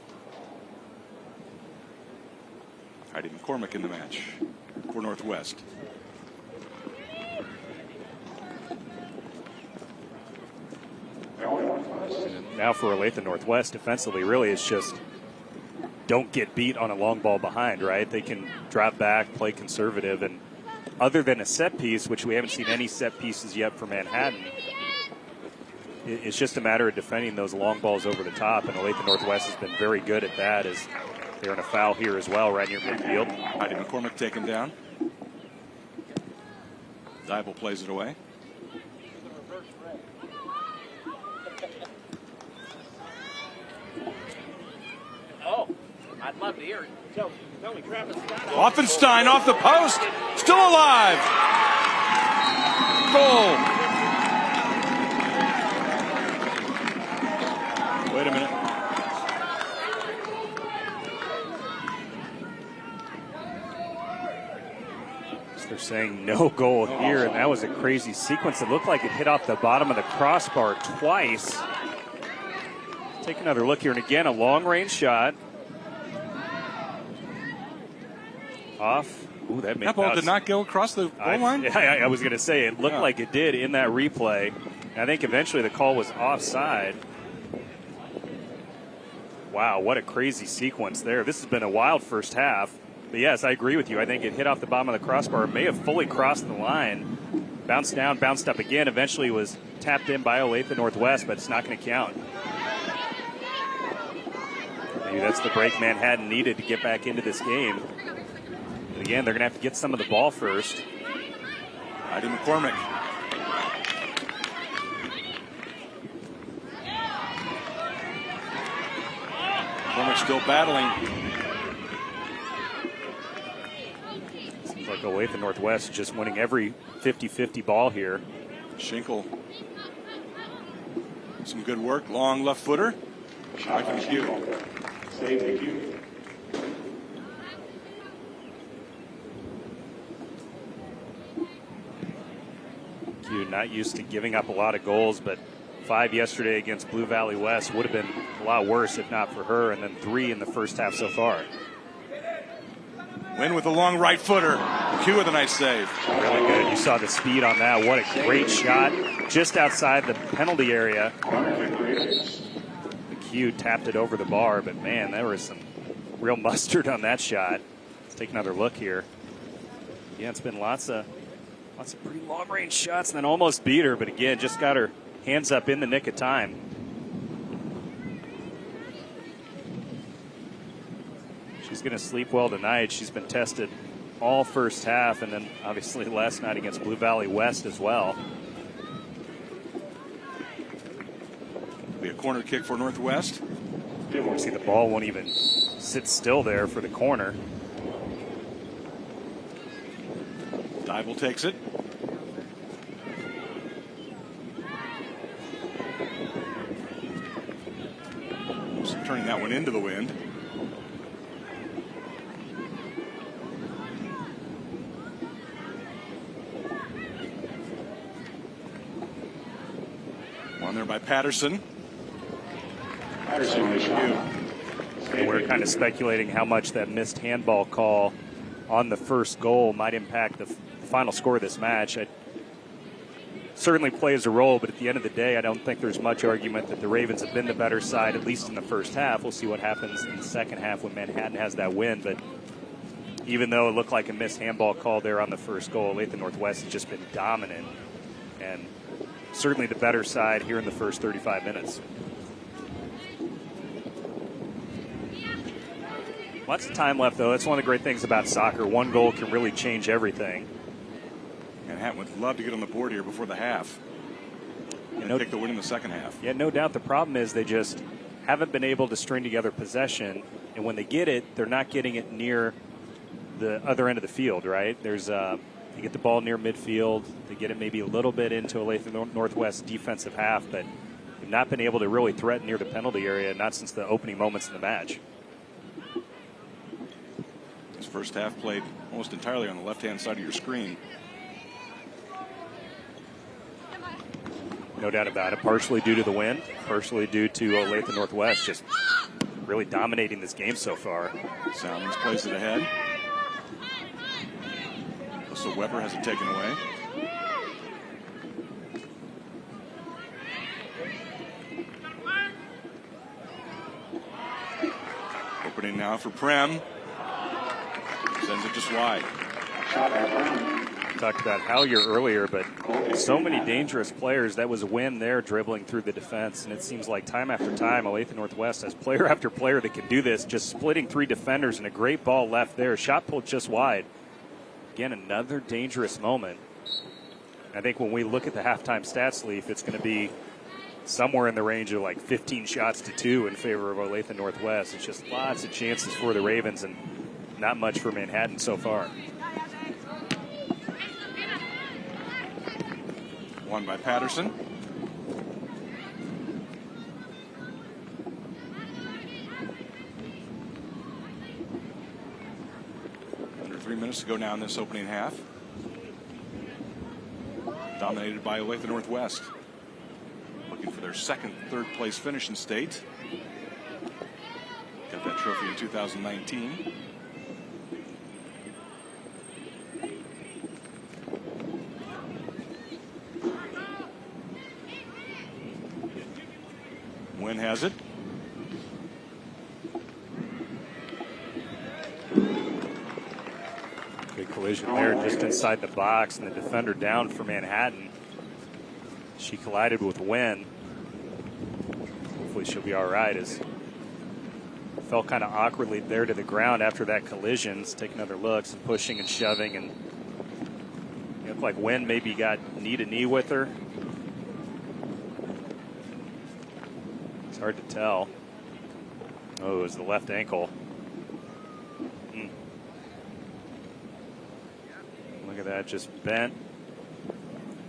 [SPEAKER 1] Heidi McCormick in the match for Northwest.
[SPEAKER 2] And now for Olathe Northwest, defensively, really it's just don't get beat on a long ball behind, right? They can drop back, play conservative, and other than a set piece, which we haven't seen any set pieces yet for Manhattan, it's just a matter of defending those long balls over the top, and Olathe Northwest has been very good at that as they're in a foul here as well right near midfield.
[SPEAKER 1] Heidi McCormick taken down. Dybel plays it away.
[SPEAKER 4] Oh, I'd love to hear it. Tell me, Travis.
[SPEAKER 1] Offenstein off the post. Still alive. Goal. Wait a minute.
[SPEAKER 2] So they're saying no goal here, and that was a crazy sequence. It looked like it hit off the bottom of the crossbar twice. Take another look here, and again, a long-range shot. Off. Ooh, that
[SPEAKER 1] ball did not go across the goal line?
[SPEAKER 2] I was going to say, it looked like it did in that replay. And I think eventually the call was offside. Wow, what a crazy sequence there. This has been a wild first half. But yes, I agree with you. I think it hit off the bottom of the crossbar. It may have fully crossed the line. Bounced down, bounced up again. Eventually was tapped in by Olathe Northwest, but it's not going to count. Maybe that's the break Manhattan needed to get back into this game. But again, they're going to have to get some of the ball first.
[SPEAKER 1] Heidi McCormick. McCormick still battling.
[SPEAKER 2] Seems like Olathe Northwest just winning every 50-50 ball here.
[SPEAKER 1] Schinkel. Some good work. Long left footer. Shot from Q.
[SPEAKER 5] Save the Q.
[SPEAKER 2] Q not used to giving up a lot of goals, but 5 yesterday against Blue Valley West would have been a lot worse if not for her, and then 3 in the first half so far.
[SPEAKER 1] Win with a long right footer. Q with a nice save.
[SPEAKER 2] Really good. You saw the speed on that. What a great shot just outside the penalty area. The Q tapped it over the bar, but man, there was some real mustard on that shot. Let's take another look here. Yeah, it's been lots of pretty long-range shots and then almost beat her, but again, just got her hands up in the nick of time. She's going to sleep well tonight. She's been tested all first half, and then obviously last night against Blue Valley West as well.
[SPEAKER 1] Be a corner kick for Northwest.
[SPEAKER 2] See, the ball won't even sit still there for the corner.
[SPEAKER 1] Dybel takes it. Just turning that one into the wind. One there by Patterson.
[SPEAKER 5] Patterson with shot.
[SPEAKER 2] We're kind of speculating how much that missed handball call on the first goal might impact the final score of this match. It certainly plays a role, but at the end of the day, I don't think there's much argument that the Ravens have been the better side, at least in the first half. We'll see what happens in the second half when Manhattan has that win, but even though it looked like a missed handball call there on the first goal, Olathe Northwest has just been dominant and certainly the better side here in the first 35 minutes. Lots of time left, though. That's one of the great things about soccer. One goal can really change everything.
[SPEAKER 1] Manhattan would love to get on the board here before the half and take the win in the second half.
[SPEAKER 2] Yeah, no doubt. The problem is they just haven't been able to string together possession, and when they get it, they're not getting it near the other end of the field, right? There's they get the ball near midfield. They get it maybe a little bit into Olathe Northwest defensive half, but they've not been able to really threaten near the penalty area, not since the opening moments in the match.
[SPEAKER 1] This first half played almost entirely on the left-hand side of your screen.
[SPEAKER 2] No doubt about it. Partially due to the wind, partially due to Olathe Northwest just really dominating this game so far.
[SPEAKER 1] Salmons plays it ahead. So Weber has it taken away. Opening now for Prem. Sends it just wide.
[SPEAKER 2] Talked about Hallier earlier, but so many dangerous players. That was a win there, dribbling through the defense, and it seems like time after time, Olathe Northwest has player after player that can do this, just splitting 3 defenders, and a great ball left there. Shot pulled just wide. Again, another dangerous moment. I think when we look at the halftime stats, Leaf, it's going to be somewhere in the range of like 15 shots to 2 in favor of Olathe Northwest. It's just lots of chances for the Ravens and not much for Manhattan so far.
[SPEAKER 1] Won by Patterson. Under 3 minutes to go now in this opening half. Dominated by Olathe Northwest. Looking for their second, third place finish in state. Got that trophy in 2019. Wynn has it.
[SPEAKER 2] Big collision there just inside the box, and the defender down for Manhattan. She collided with Wynn. Hopefully she'll be all right, as fell kind of awkwardly there to the ground after that collision. Let's take another look, some pushing and shoving, and it looked like Wynn maybe got knee to knee with her. Hard to tell. Oh, it was the left ankle. Look at that, just bent.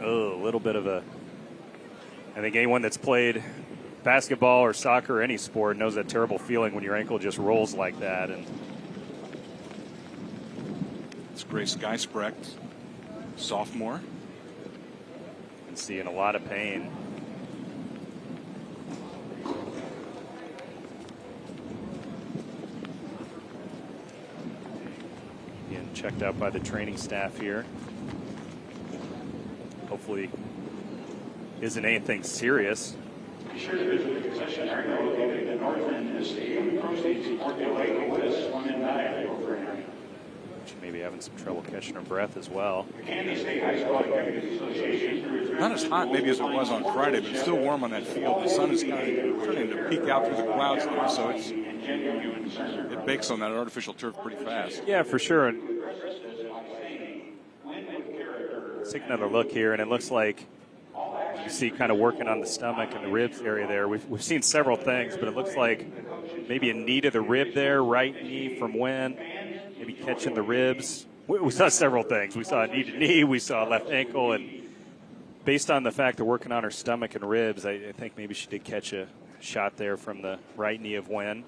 [SPEAKER 2] Oh, a little bit of a... I think anyone that's played basketball or soccer or any sport knows that terrible feeling when your ankle just rolls like that. And
[SPEAKER 1] it's Grace Geisbrecht, sophomore.
[SPEAKER 2] and seeing a lot of pain. Again, checked out by the training staff here. Hopefully isn't anything serious.
[SPEAKER 5] Be sure to visit the concession area located at the north end of the stadium. Proceeds support the Olathe List 1 and 9 program.
[SPEAKER 2] She may be having some trouble catching her breath as well.
[SPEAKER 5] The Kansas State High School Executive Association.
[SPEAKER 1] Not as hot maybe as it was on Friday, but still warm on that field. The sun is kind of starting to peek out through the clouds now, so it bakes on that artificial turf pretty fast.
[SPEAKER 2] Yeah, for sure. And let's take another look here, and it looks like you see kind of working on the stomach and the ribs area there. We've seen several things, but it looks like maybe a knee to the rib there, right knee from when, maybe catching the ribs. We saw several things. We saw a knee to knee, we saw a left ankle, and based on the fact they're working on her stomach and ribs, I think maybe she did catch a shot there from the right knee of Wen.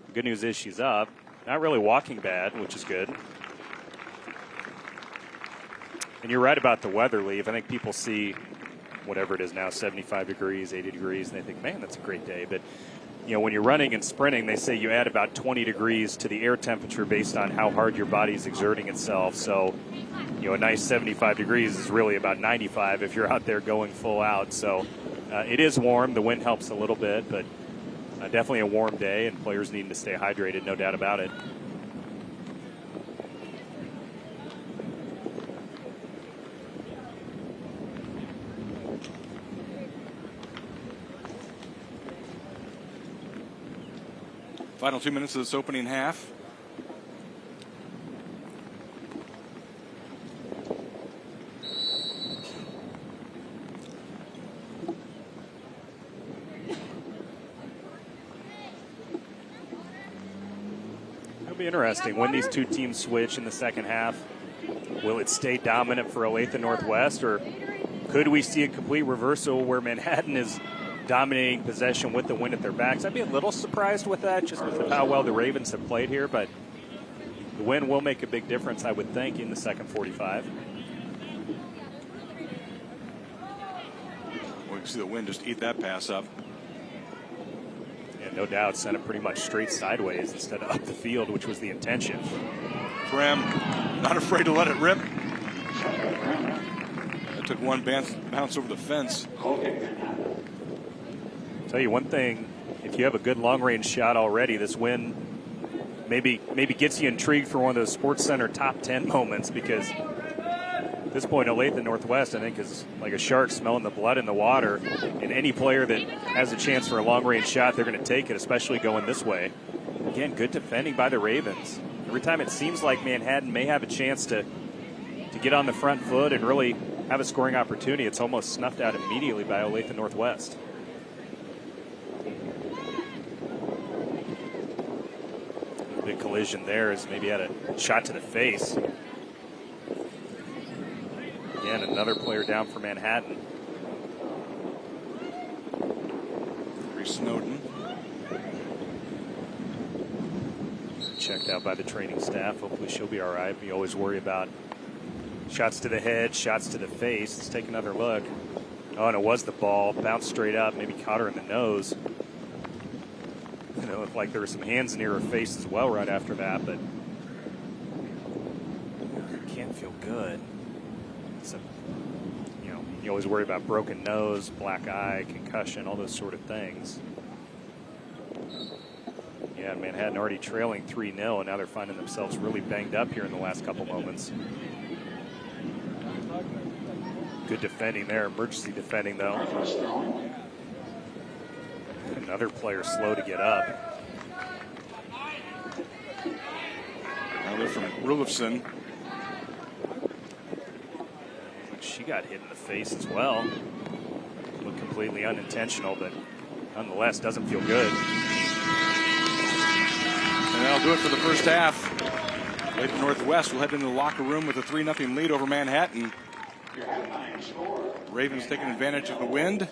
[SPEAKER 2] The good news is she's up. Not really walking bad, which is good. And you're right about the weather, Leaf. I think people see whatever it is now, 75 degrees, 80 degrees, and they think, man, that's a great day. But, you know, when you're running and sprinting, they say you add about 20 degrees to the air temperature based on how hard your body is exerting itself. So, you know, a nice 75 degrees is really about 95 if you're out there going full out. So it is warm. The wind helps a little bit, but definitely a warm day, and players needing to stay hydrated, no doubt about it.
[SPEAKER 1] Final 2 minutes of this opening half.
[SPEAKER 2] It'll be interesting when these two teams switch in the second half. Will it stay dominant for Olathe Northwest, or could we see a complete reversal where Manhattan is dominating possession with the wind at their backs? I'd be a little surprised with that, just with how well the Ravens have played here, but the wind will make a big difference, I would think, in the second 45.
[SPEAKER 1] We can see the wind just eat that pass up.
[SPEAKER 2] And no doubt sent it pretty much straight sideways instead of up the field, which was the intention.
[SPEAKER 1] Pram not afraid to let it rip. It took one bounce over the fence.
[SPEAKER 2] Tell you one thing, if you have a good long-range shot already, this win maybe gets you intrigued for one of those Sports Center top 10 moments, because at this point, Olathe Northwest, I think, is like a shark smelling the blood in the water, and any player that has a chance for a long-range shot, they're going to take it, especially going this way. Again, good defending by the Ravens. Every time it seems like Manhattan may have a chance to get on the front foot and really have a scoring opportunity, it's almost snuffed out immediately by Olathe Northwest. Big collision there as maybe had a shot to the face. Again, another player down for Manhattan.
[SPEAKER 1] Reese Snowden.
[SPEAKER 2] Checked out by the training staff. Hopefully she'll be all right. We always worry about shots to the head, shots to the face. Let's take another look. Oh, and it was the ball. Bounced straight up, maybe caught her in the nose. And it looked like there were some hands near her face as well right after that, but can't feel good. So, you know, you always worry about broken nose, black eye, concussion, all those sort of things. Yeah, Manhattan already trailing 3-0, and now they're finding themselves really banged up here in the last couple moments. Good defending there, emergency defending though. Another player slow to get up.
[SPEAKER 1] Another from Rulofsson.
[SPEAKER 2] She got hit in the face as well. Looked completely unintentional, but nonetheless doesn't feel good.
[SPEAKER 1] And that'll do it for the first half. Olathe Northwest will head into the locker room with a 3-0 lead over Manhattan. Ravens taking advantage of the wind.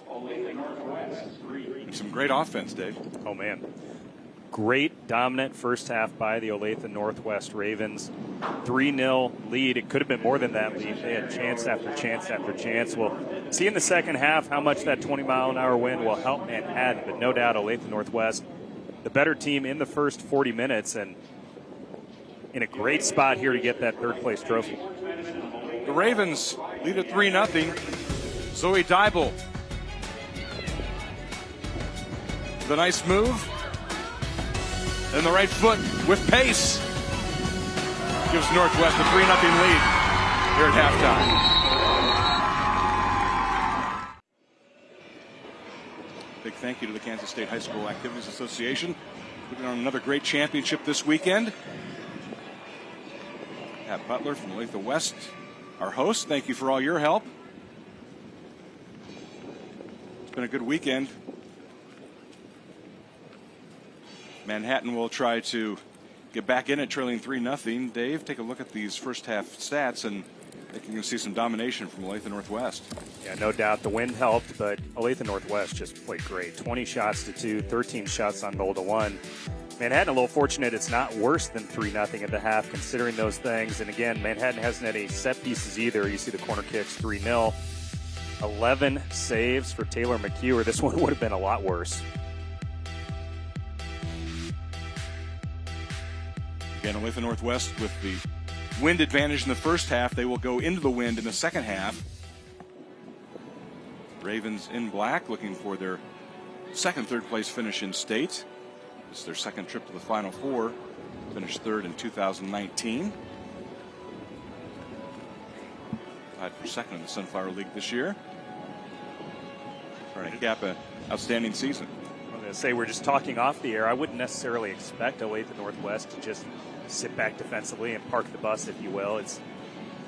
[SPEAKER 1] Some great offense, Dave.
[SPEAKER 2] Oh, man. Great dominant first half by the Olathe Northwest Ravens. 3-0 lead. It could have been more than that lead. They had chance after chance after chance. We'll see in the second half how much that 20-mile-an-hour wind will help Manhattan, but no doubt Olathe Northwest, the better team in the first 40 minutes and in a great spot here to get that third-place trophy.
[SPEAKER 1] The Ravens lead at 3-0. Zoe Dybel. The nice move. And the right foot with pace. Gives Northwest a 3-0 lead here at halftime. Big thank you to the Kansas State High School Activities Association. Putting on another great championship this weekend. Pat Butler from Olathe West, our host. Thank you for all your help. It's been a good weekend. Manhattan will try to get back in it, trailing 3-0. Dave, take a look at these first half stats, and I think you can see some domination from Olathe Northwest.
[SPEAKER 2] Yeah, no doubt the wind helped, but Olathe Northwest just played great. 20 shots to 2, 13 shots on goal to 1. Manhattan a little fortunate it's not worse than 3-0 at the half, considering those things. And again, Manhattan hasn't had any set pieces either. You see the corner kicks 3-0. 11 saves for Taylor McHugh. This one would have been a lot worse.
[SPEAKER 1] Again, Olathe Northwest with the wind advantage in the first half. They will go into the wind in the second half. Ravens in black, looking for their second third-place finish in state. This is their second trip to the Final Four. Finished third in 2019. Tied for second in the Sunflower League this year. Trying to cap an outstanding season.
[SPEAKER 2] I was going to say, we're just talking off the air. I wouldn't necessarily expect Olathe Northwest to just sit back defensively and park the bus, if you will. It's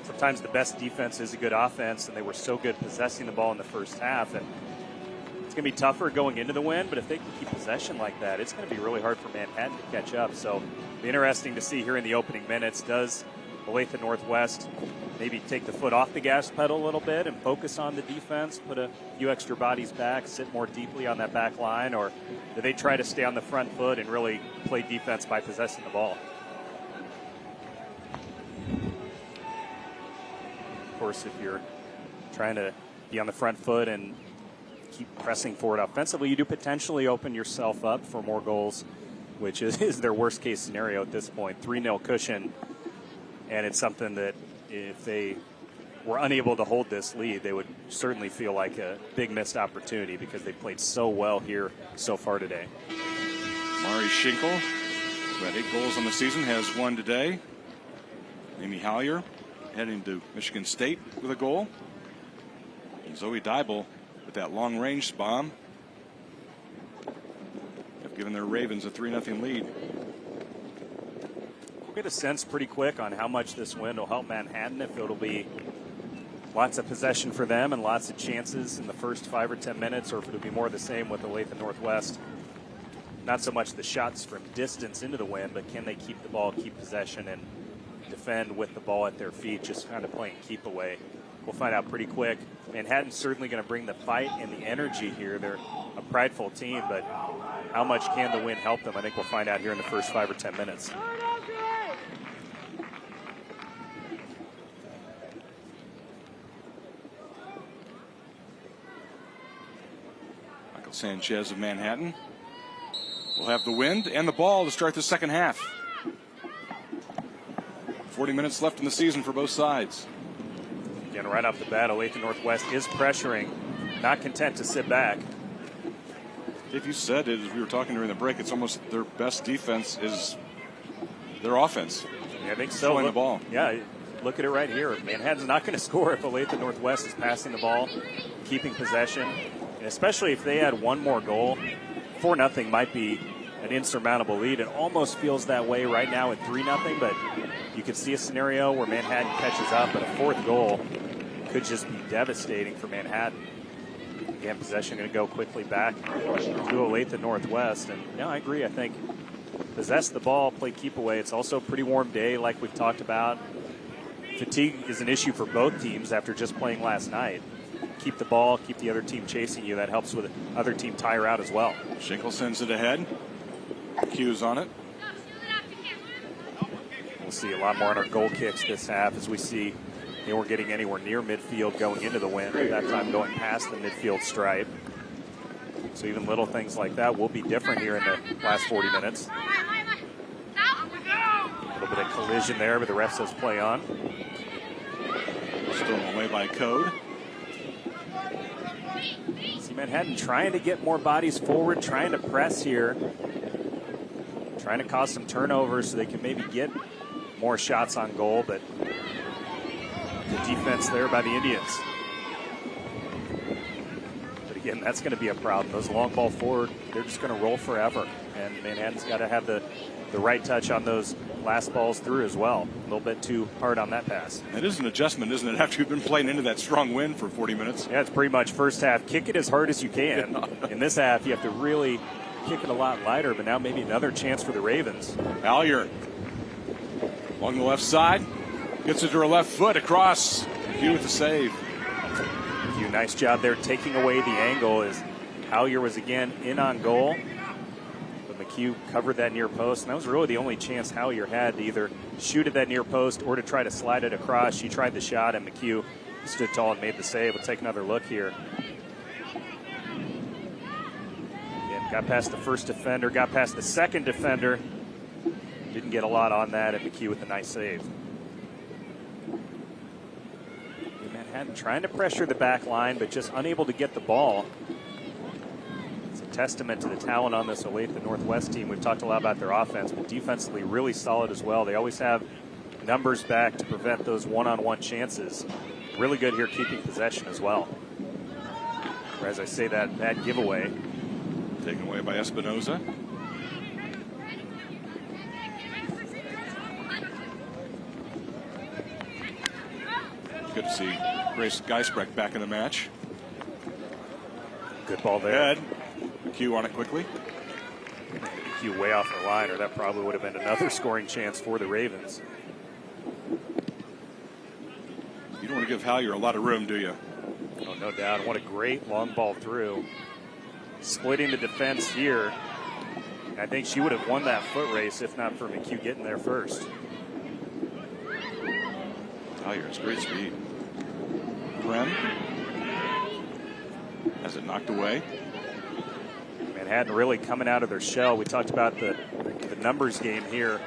[SPEAKER 2] sometimes the best defense is a good offense, and they were so good possessing the ball in the first half. And it's going to be tougher going into the win, but if they can keep possession like that, it's going to be really hard for Manhattan to catch up. So it'll be interesting to see here in the opening minutes. Does Olathe Northwest maybe take the foot off the gas pedal a little bit and focus on the defense, put a few extra bodies back, sit more deeply on that back line, or do they try to stay on the front foot and really play defense by possessing the ball? Of course, if you're trying to be on the front foot and keep pressing forward offensively, you do potentially open yourself up for more goals, which is their worst case scenario at this point. 3-0 cushion, and it's something that if they were unable to hold this lead, they would certainly feel like a big missed opportunity because they played so well here so far today.
[SPEAKER 1] Mari Schinkel, who had 8 goals on the season, has 1 today. Amy Hallier heading to Michigan State with a goal. And Zoe Dybel with that long-range bomb have given their Ravens a 3-0 lead.
[SPEAKER 2] We'll get a sense pretty quick on how much this win will help Manhattan, if it'll be lots of possession for them and lots of chances in the first 5 or 10 minutes, or if it'll be more the same with Olathe Northwest. Not so much the shots from distance into the wind, but can they keep the ball, keep possession, and defend with the ball at their feet, just kind of playing keep away. We'll find out pretty quick. Manhattan's certainly going to bring the fight and the energy here. They're a prideful team, but how much can the win help them? I think we'll find out here in the first 5 or 10 minutes.
[SPEAKER 1] Michael Sanchez of Manhattan will have the wind and the ball to start the second half. 40 minutes left in the season for both sides.
[SPEAKER 2] Again, right off the bat, Olathe Northwest is pressuring, not content to sit back.
[SPEAKER 1] If you said it, as we were talking during the break, it's almost their best defense is their offense.
[SPEAKER 2] Yeah, I think so.
[SPEAKER 1] Throwing the ball.
[SPEAKER 2] Yeah, look at it right here. Manhattan's not going to score if Olathe Northwest is passing the ball, keeping possession, and especially if they had one more goal. 4-0 might be an insurmountable lead. It almost feels that way right now at 3-0, but you could see a scenario where Manhattan catches up, but a 4th goal could just be devastating for Manhattan. Again, possession going to go quickly back to Olathe Northwest. And yeah, I agree. I think possess the ball, play keep away. It's also a pretty warm day, like we've talked about. Fatigue is an issue for both teams after just playing last night. keep the ball, keep the other team chasing you. That helps with the other team tire out as well.
[SPEAKER 1] Schenkel sends it ahead. Q's on it.
[SPEAKER 2] We'll see a lot more on our goal kicks this half as we see they weren't getting anywhere near midfield going into the win. At that time going past the midfield stripe. So even little things like that will be different here in the last 40 minutes. A little bit of collision there, but the ref says play on.
[SPEAKER 1] Stolen away by Code.
[SPEAKER 2] See Manhattan trying to get more bodies forward, trying to press here. Trying to cause some turnovers so they can maybe get more shots on goal, but the defense there by the Indians. But again, that's going to be a problem. Those long ball forward, they're just going to roll forever. And Manhattan's got to have the right touch on those last balls through as well. A little bit too hard on that pass.
[SPEAKER 1] It is an adjustment, isn't it, after you've been playing into that strong wind for 40 minutes?
[SPEAKER 2] Yeah, it's pretty much first half. Kick it as hard as you can. In this half, you have to really kick it a lot lighter, but now maybe another chance for the Ravens.
[SPEAKER 1] Allier along the left side. Gets it to her left foot across. McHugh with the save.
[SPEAKER 2] McHugh, nice job there taking away the angle as Allier was again in on goal. McHugh covered that near post, and that was really the only chance Hallier had to either shoot at that near post or to try to slide it across. She tried the shot, and McHugh stood tall and made the save. We'll take another look here. Again, got past the first defender, got past the second defender. Didn't get a lot on that, and McHugh with a nice save. Manhattan trying to pressure the back line, but just unable to get the ball. Testament to the talent on this Olathe Northwest team. We've talked a lot about their offense, but defensively really solid as well. They always have numbers back to prevent those one-on-one chances. Really good here keeping possession as well. Or as I say, that giveaway.
[SPEAKER 1] Taken away by Espinoza. Good to see Grace Geisbrecht back in the match.
[SPEAKER 2] Good ball there.
[SPEAKER 1] Good. Q on it quickly.
[SPEAKER 2] Q way off the line, or that probably would have been another scoring chance for the Ravens.
[SPEAKER 1] You don't want to give Hallier a lot of room, do you?
[SPEAKER 2] Oh, no doubt. What a great long ball through. Splitting the defense here. I think she would have won that foot race if not for McHugh getting there first.
[SPEAKER 1] Hallier has great speed. Brem has it knocked away.
[SPEAKER 2] Manhattan really coming out of their shell. We talked about the numbers game here.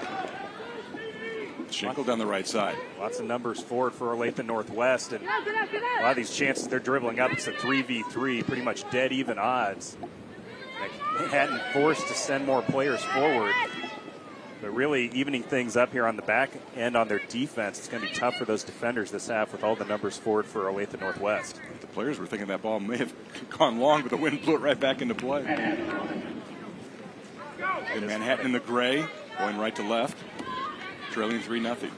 [SPEAKER 1] Schenkel down the right side.
[SPEAKER 2] Lots of numbers forward for Olathe Northwest, and a lot of these chances they're dribbling up. It's a 3v3, pretty much dead even odds. Manhattan forced to send more players forward, but really evening things up here on the back end on their defense. It's going to be tough for those defenders this half with all the numbers forward for Olathe Northwest.
[SPEAKER 1] The players were thinking that ball may have gone long, but the wind blew it right back into play. And Manhattan in the gray, going right to left, trailing 3-0.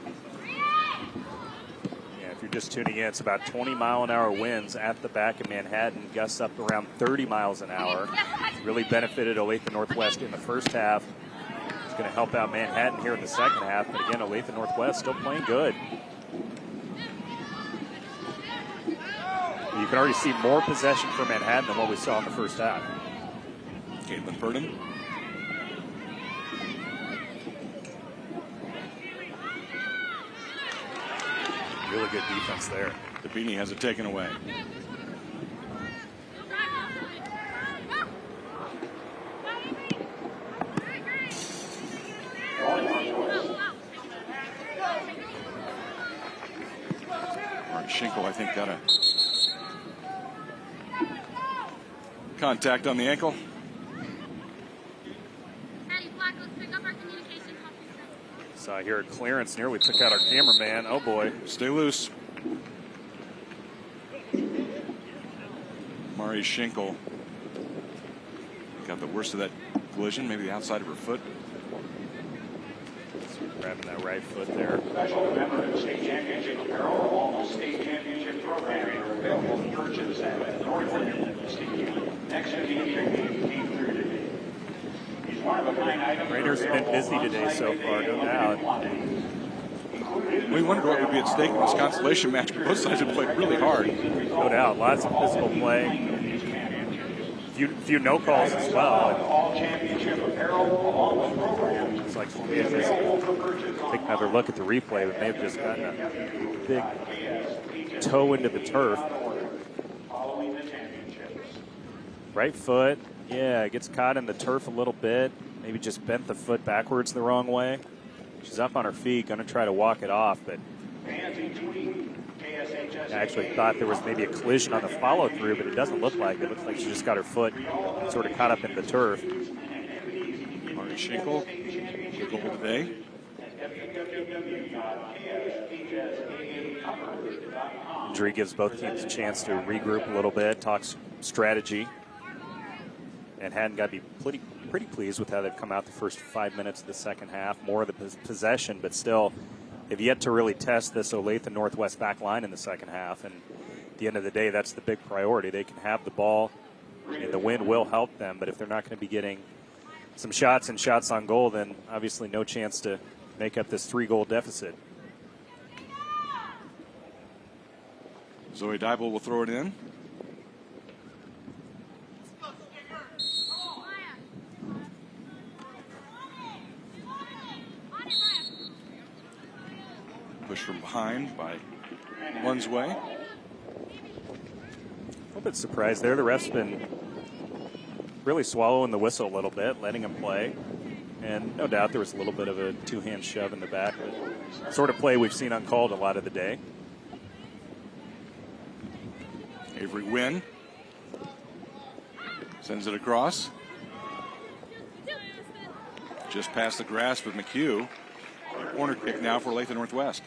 [SPEAKER 2] Yeah, if you're just tuning in, it's about 20-mile-an-hour winds at the back of Manhattan, gusts up around 30 miles an hour. Really benefited Olathe Northwest in the first half. It's going to help out Manhattan here in the second half, but again, Olathe Northwest still playing good. You can already see more possession for Manhattan than what we saw in the first half.
[SPEAKER 1] Caitlin Purdom.
[SPEAKER 2] Really good defense there.
[SPEAKER 1] DeBini has it taken away. Schenkel, I think, got a contact on the ankle.
[SPEAKER 2] So I hear a clearance near. We took out our cameraman. Oh boy.
[SPEAKER 1] Stay loose. Mari Schenkel got the worst of that collision, maybe the outside of her foot.
[SPEAKER 2] Grabbing that right foot there.
[SPEAKER 5] Special member state championship apparel, along with state championship programming are available to purchase at Northland State Union. Next to the came through today. He's one of a kind item.
[SPEAKER 2] Raiders have been busy today so far, no doubt.
[SPEAKER 5] Included
[SPEAKER 1] We wondered what would be at stake in this consolation match. Both sides have played really hard.
[SPEAKER 2] No doubt. Lots of physical play. Few no calls as well. It's like we have just take another look at the replay. We may have just gotten a big toe into the turf. Right foot, yeah, gets caught in the turf a little bit. Maybe just bent the foot backwards the wrong way. She's up on her feet, going to try to walk it off, but I actually thought there was maybe a collision on the follow-through, but it doesn't look like it. It looks like she just got her foot sort of caught up in the turf.
[SPEAKER 1] Marty Schenkel, goal today.
[SPEAKER 2] Injury gives both teams a chance to regroup a little bit, talk strategy. And Haddon got to be pretty pleased with how they've come out the first 5 minutes of the second half. More of the possession, but still have yet to really test this Olathe Northwest back line in the second half. And at the end of the day, that's the big priority. They can have the ball, and the wind will help them. But if they're not going to be getting some shots and shots on goal, then obviously no chance to make up this 3-goal deficit.
[SPEAKER 1] Zoe Dybel will throw it in. Push from behind by one's way.
[SPEAKER 2] A little bit surprised there. The ref's been really swallowing the whistle a little bit, letting him play. And no doubt there was a little bit of a two-hand shove in the back, but sort of play we've seen uncalled a lot of the day.
[SPEAKER 1] Avery Wynn sends it across. Just past the grasp of McHugh. A corner kick now for Olathe Northwest.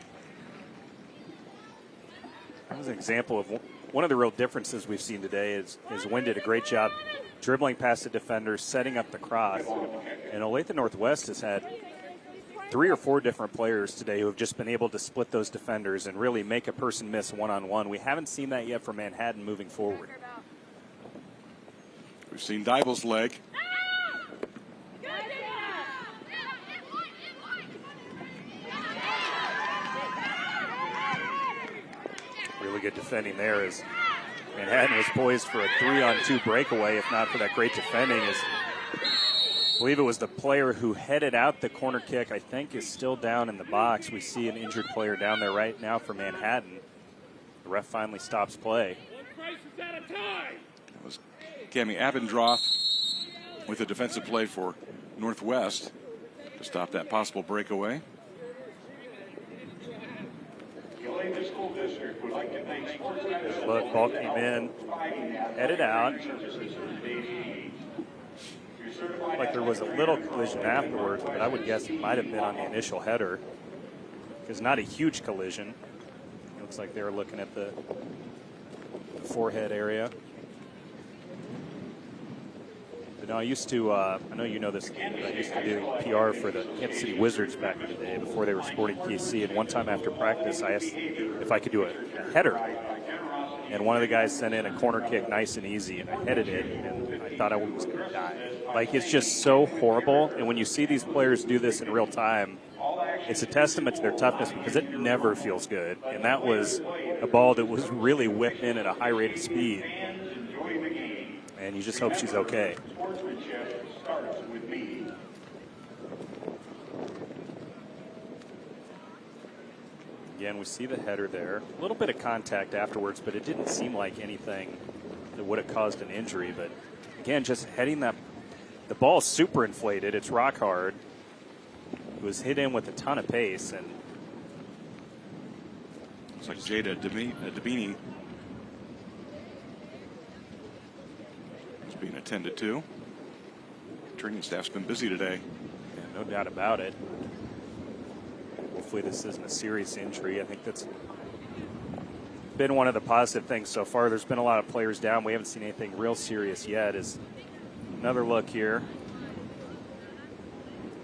[SPEAKER 2] That was an example of one of the real differences we've seen today is Wynn did a great job dribbling past the defender, setting up the cross. And Olathe Northwest has had 3 or 4 different players today who have just been able to split those defenders and really make a person miss one-on-one. We haven't seen that yet for Manhattan moving forward.
[SPEAKER 1] We've seen Dybel's leg.
[SPEAKER 2] Really good defending there as Manhattan was poised for a 3-on-2 breakaway, if not for that great defending. I believe it was the player who headed out the corner kick, I think is still down in the box. We see an injured player down there right now for Manhattan. The ref finally stops play.
[SPEAKER 1] That was Cami Abendroth with a defensive play for Northwest to stop that possible breakaway.
[SPEAKER 2] Look, ball came in, headed out. Like there was a little collision afterwards, but I would guess it might have been on the initial header. Because not a huge collision. It looks like they were looking at the forehead area. But no, I used to, I know you know this, I used to do PR for the Kansas City Wizards back in the day before they were Sporting KC. And one time after practice, I asked if I could do a header. And one of the guys sent in a corner kick nice and easy, and I headed it, and I thought I was going to die. Like, it's just so horrible. And when you see these players do this in real time, it's a testament to their toughness because it never feels good. And that was a ball that was really whipped in at a high rate of speed. And you just hope she's okay. Again, we see the header there. A little bit of contact afterwards, but it didn't seem like anything that would have caused an injury. But again, just heading that, the ball's super inflated. It's rock hard. It was hit in with a ton of pace, and
[SPEAKER 1] looks like Jada Dabini is being attended to. Training staff's been busy today.
[SPEAKER 2] Yeah, no doubt about it. Hopefully this isn't a serious injury. I think that's been one of the positive things so far. There's been a lot of players down. We haven't seen anything real serious yet. Is another look here.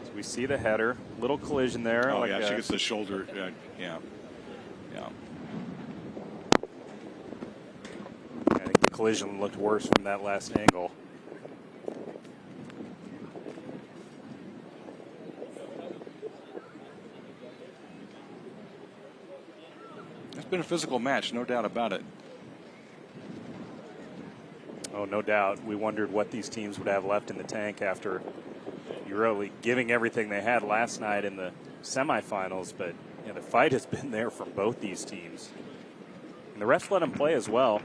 [SPEAKER 2] So we see the header. Little collision there.
[SPEAKER 1] Oh,
[SPEAKER 2] like
[SPEAKER 1] yeah, she gets the shoulder. Yeah.
[SPEAKER 2] I think the collision looked worse from that last angle.
[SPEAKER 1] been a physical match, no doubt about it.
[SPEAKER 2] Oh, no doubt. We wondered what these teams would have left in the tank after really giving everything they had last night in the semifinals. But the fight has been there from both these teams. And the refs let them play as well.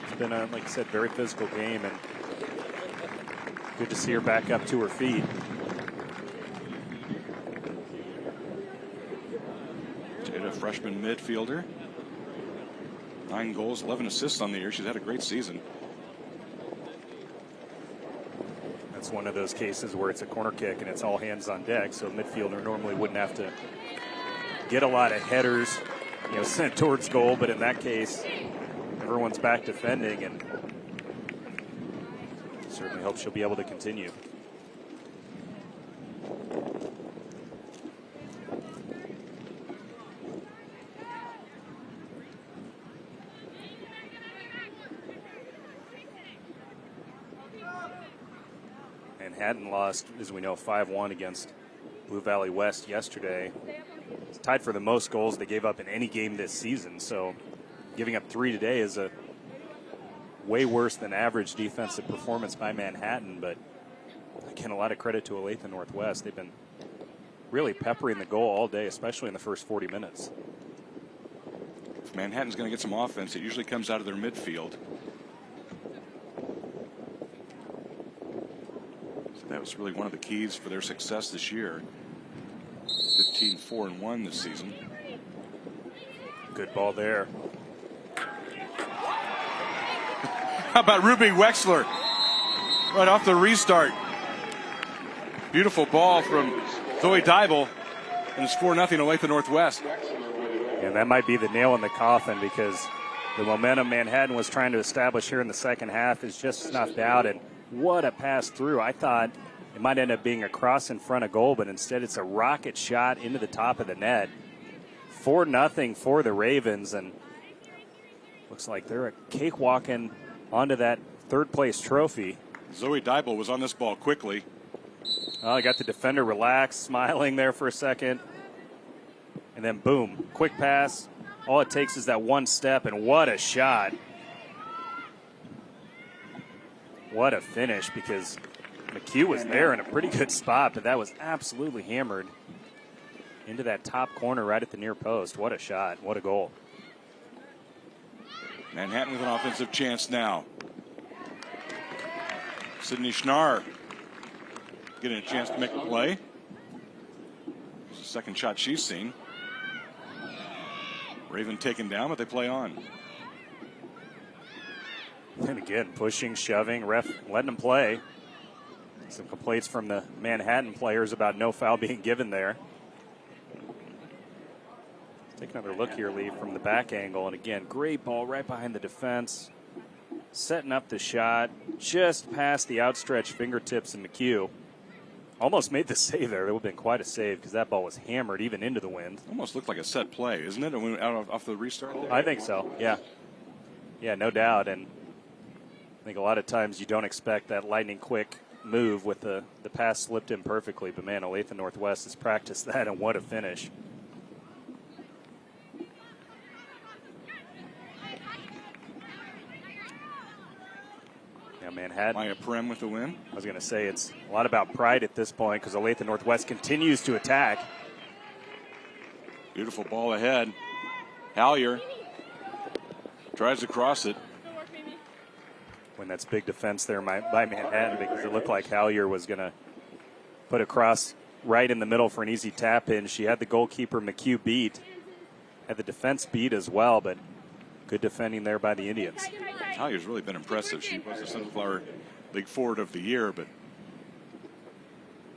[SPEAKER 2] It's been, like I said, very physical game. And good to see her back up to her feet.
[SPEAKER 1] Jada, freshman midfielder. 9 goals, 11 assists on the year. She's had a great season.
[SPEAKER 2] That's one of those cases where it's a corner kick and it's all hands on deck. So a midfielder normally wouldn't have to get a lot of headers, sent towards goal. But in that case, everyone's back defending, and certainly hope she'll be able to continue. Manhattan lost, as we know, 5-1 against Blue Valley West yesterday. It's tied for the most goals they gave up in any game this season, so giving up 3 today is a way worse than average defensive performance by Manhattan. But again, a lot of credit to Olathe Northwest. They've been really peppering the goal all day, especially in the first 40 minutes.
[SPEAKER 1] If Manhattan's going to get some offense, it usually comes out of their midfield. So that was really one of the keys for their success this year. 15-4-1 this season.
[SPEAKER 2] Good ball there.
[SPEAKER 1] How about Ruby Wexler? Right off the restart. Beautiful ball from Zoe Dybel. And it's 4-0 Olathe Northwest.
[SPEAKER 2] And that might be the nail in the coffin, because the momentum Manhattan was trying to establish here in the second half is just snuffed out. And what a pass through. I thought it might end up being a cross in front of goal, but instead it's a rocket shot into the top of the net. 4-0 for the Ravens, and looks like they're cakewalking onto that third-place trophy.
[SPEAKER 1] Zoe Dybel was on this ball quickly.
[SPEAKER 2] I got the defender relaxed, smiling there for a second. And then, boom, quick pass. All it takes is that one step, and what a shot. What a finish, because McHugh was there in a pretty good spot, but that was absolutely hammered into that top corner right at the near post. What a shot. What a goal.
[SPEAKER 1] Manhattan with an offensive chance now. Sydney Schnarr getting a chance to make a play. It's the second shot she's seen. Raven taken down, but they play on.
[SPEAKER 2] And again, pushing, shoving, ref letting them play. Some complaints from the Manhattan players about no foul being given there. Take another look here, Lee, from the back angle. And again, great ball right behind the defense. Setting up the shot just past the outstretched fingertips of McHugh. Almost made the save there. It would have been quite a save, because that ball was hammered even into the wind.
[SPEAKER 1] Almost looked like a set play, isn't it? It went out off the restart there.
[SPEAKER 2] I think so, yeah. Yeah, no doubt. And I think a lot of times you don't expect that lightning quick move with the pass slipped in perfectly. But, man, Olathe Northwest has practiced that, and what a finish. Manhattan.
[SPEAKER 1] Maya Prem with the win.
[SPEAKER 2] I was going to say it's a lot about pride at this point, because Olathe Northwest continues to attack.
[SPEAKER 1] Beautiful ball ahead. Hallier tries to cross it.
[SPEAKER 2] When that's big defense there by Manhattan, because it looked like Hallier was going to put a cross right in the middle for an easy tap in. She had the goalkeeper McHugh beat, had the defense beat as well, but good defending there by the Indians.
[SPEAKER 1] Hallier's really been impressive. She was the Sunflower League Forward of the Year, but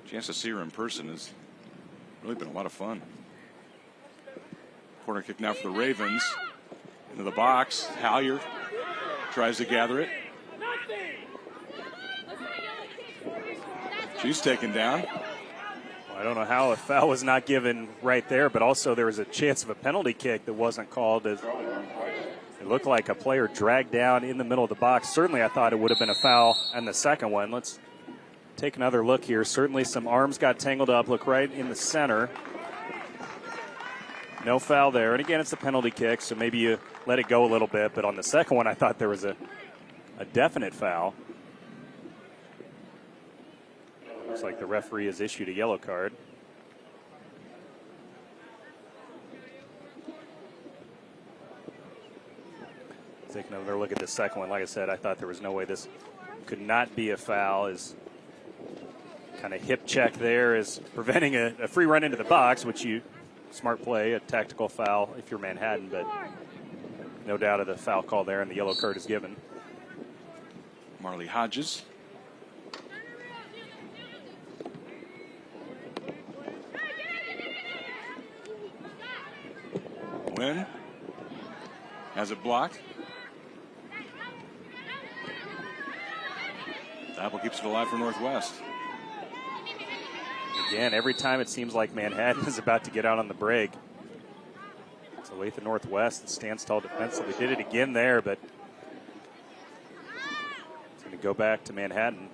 [SPEAKER 1] chance to see her in person has really been a lot of fun. Corner kick now for the Ravens. Into the box. Hallier tries to gather it. She's taken down.
[SPEAKER 2] Well, I don't know how a foul was not given right there, but also there was a chance of a penalty kick that wasn't called. As it looked like a player dragged down in the middle of the box. Certainly I thought it would have been a foul on the second one. Let's take another look here. Certainly some arms got tangled up. Look right in the center. No foul there. And again, it's a penalty kick, so maybe you let it go a little bit. But on the second one, I thought there was a definite foul. Looks like the referee has issued a yellow card. Taking another look at the second one. Like I said, I thought there was no way this could not be a foul. His kind of hip check there is preventing a free run into the box, which smart play, a tactical foul if you're Manhattan, but no doubt of the foul call there, and the yellow card is given.
[SPEAKER 1] Marley Hodges. Wynn has it blocked. The apple keeps it alive for Northwest.
[SPEAKER 2] Again, every time it seems like Manhattan is about to get out on the break. So Olathe Northwest stands tall defensively. Did it again there, but it's going to go back to Manhattan.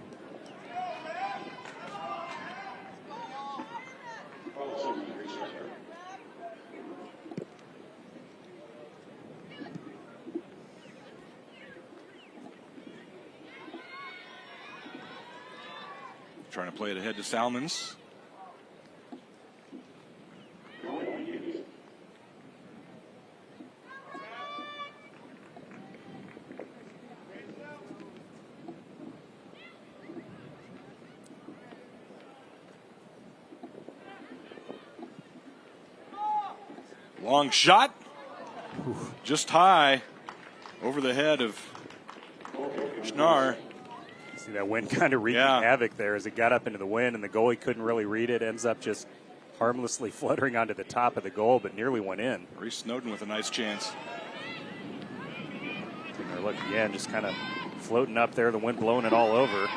[SPEAKER 1] Trying to play it ahead to Salmons. Long shot. Just high over the head of Schnarr.
[SPEAKER 2] See that wind kind of wreaking havoc there as it got up into the wind, and the goalie couldn't really read it. Ends up just harmlessly fluttering onto the top of the goal, but nearly went in.
[SPEAKER 1] Reese Snowden with a nice chance.
[SPEAKER 2] Taking a look again, just kind of floating up there, the wind blowing it all over.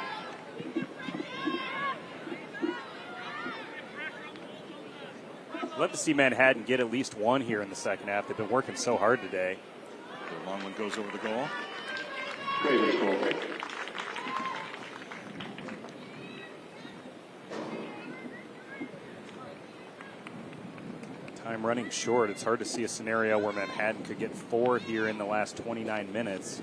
[SPEAKER 2] Love to see Manhattan get at least one here in the second half. They've been working so hard today.
[SPEAKER 1] The long one goes over the goal.
[SPEAKER 2] Time running short. It's hard to see a scenario where Manhattan could get 4 here in the last 29 minutes.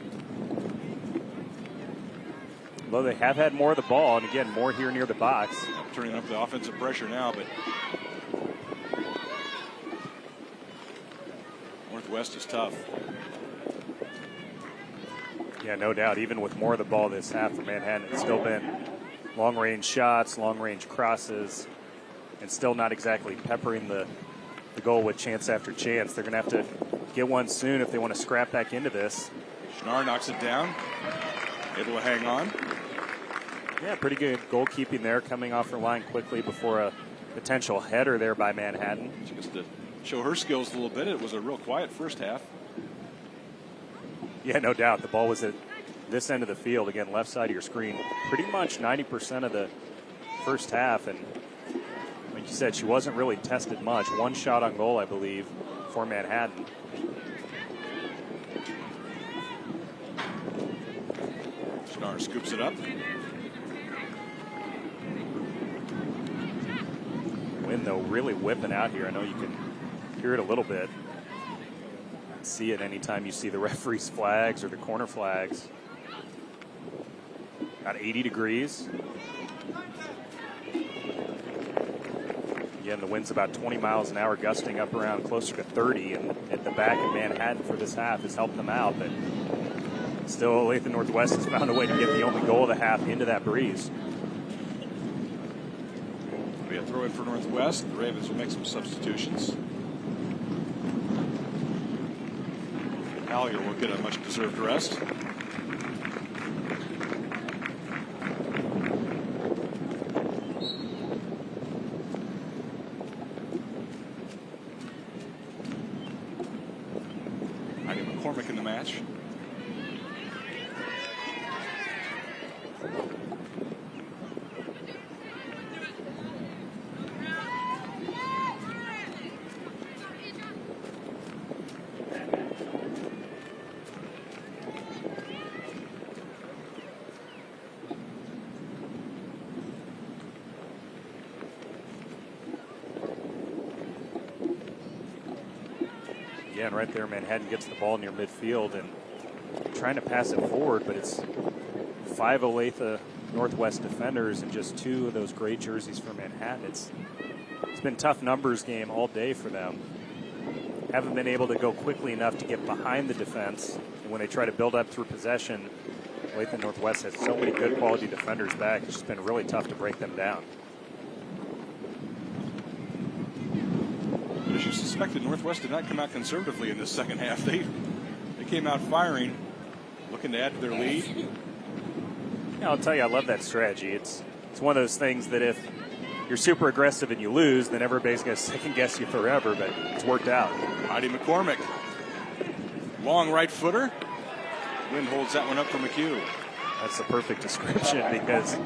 [SPEAKER 2] Although they have had more of the ball, and again, more here near the box.
[SPEAKER 1] Turning up the offensive pressure now, but Northwest is tough.
[SPEAKER 2] Yeah, no doubt. Even with more of the ball this half for Manhattan, it's still been long-range shots, long-range crosses, and still not exactly peppering the goal with chance after chance. They're going to have to get one soon if they want to scrap back into this.
[SPEAKER 1] Schnarr knocks it down, able to hang on.
[SPEAKER 2] Yeah, pretty good goalkeeping there, coming off her line quickly before a potential header there by Manhattan.
[SPEAKER 1] Just to show her skills a little bit, it was a real quiet first half.
[SPEAKER 2] Yeah, no doubt. The ball was at this end of the field, again, left side of your screen, pretty much 90% of the first half. And like you said, she wasn't really tested much. One shot on goal, I believe, for Manhattan.
[SPEAKER 1] Schnarr scoops it up.
[SPEAKER 2] Wind, though, really whipping out here. I know you can hear it a little bit. See it anytime you see the referee's flags or the corner flags. About 80 degrees. Again, the wind's about 20 miles an hour, gusting up around closer to 30, and at the back of Manhattan for this half has helped them out, but still Olathe Northwest has found a way to get the only goal of the half into that breeze.
[SPEAKER 1] It'll be a throw in for Northwest. The Ravens will make some substitutions. Collier will get a much-deserved rest. Heidi McCormick in the match.
[SPEAKER 2] again, right there, Manhattan gets the ball near midfield and trying to pass it forward, but it's 5 Olathe Northwest defenders and just 2 of those gray jerseys for Manhattan. It's been tough numbers game all day for them. Haven't been able to go quickly enough to get behind the defense. And when they try to build up through possession, Olathe Northwest has so many good quality defenders back. It's just been really tough to break them down.
[SPEAKER 1] But as you suspected, Northwest did not come out conservatively in this second half. They came out firing, looking to add to their lead.
[SPEAKER 2] Yeah, I'll tell you, I love that strategy. It's one of those things that if you're super aggressive and you lose, then everybody's going to second guess you forever, but it's worked out.
[SPEAKER 1] Heidi McCormick, long right footer. Wind holds that one up for McHugh.
[SPEAKER 2] That's the perfect description because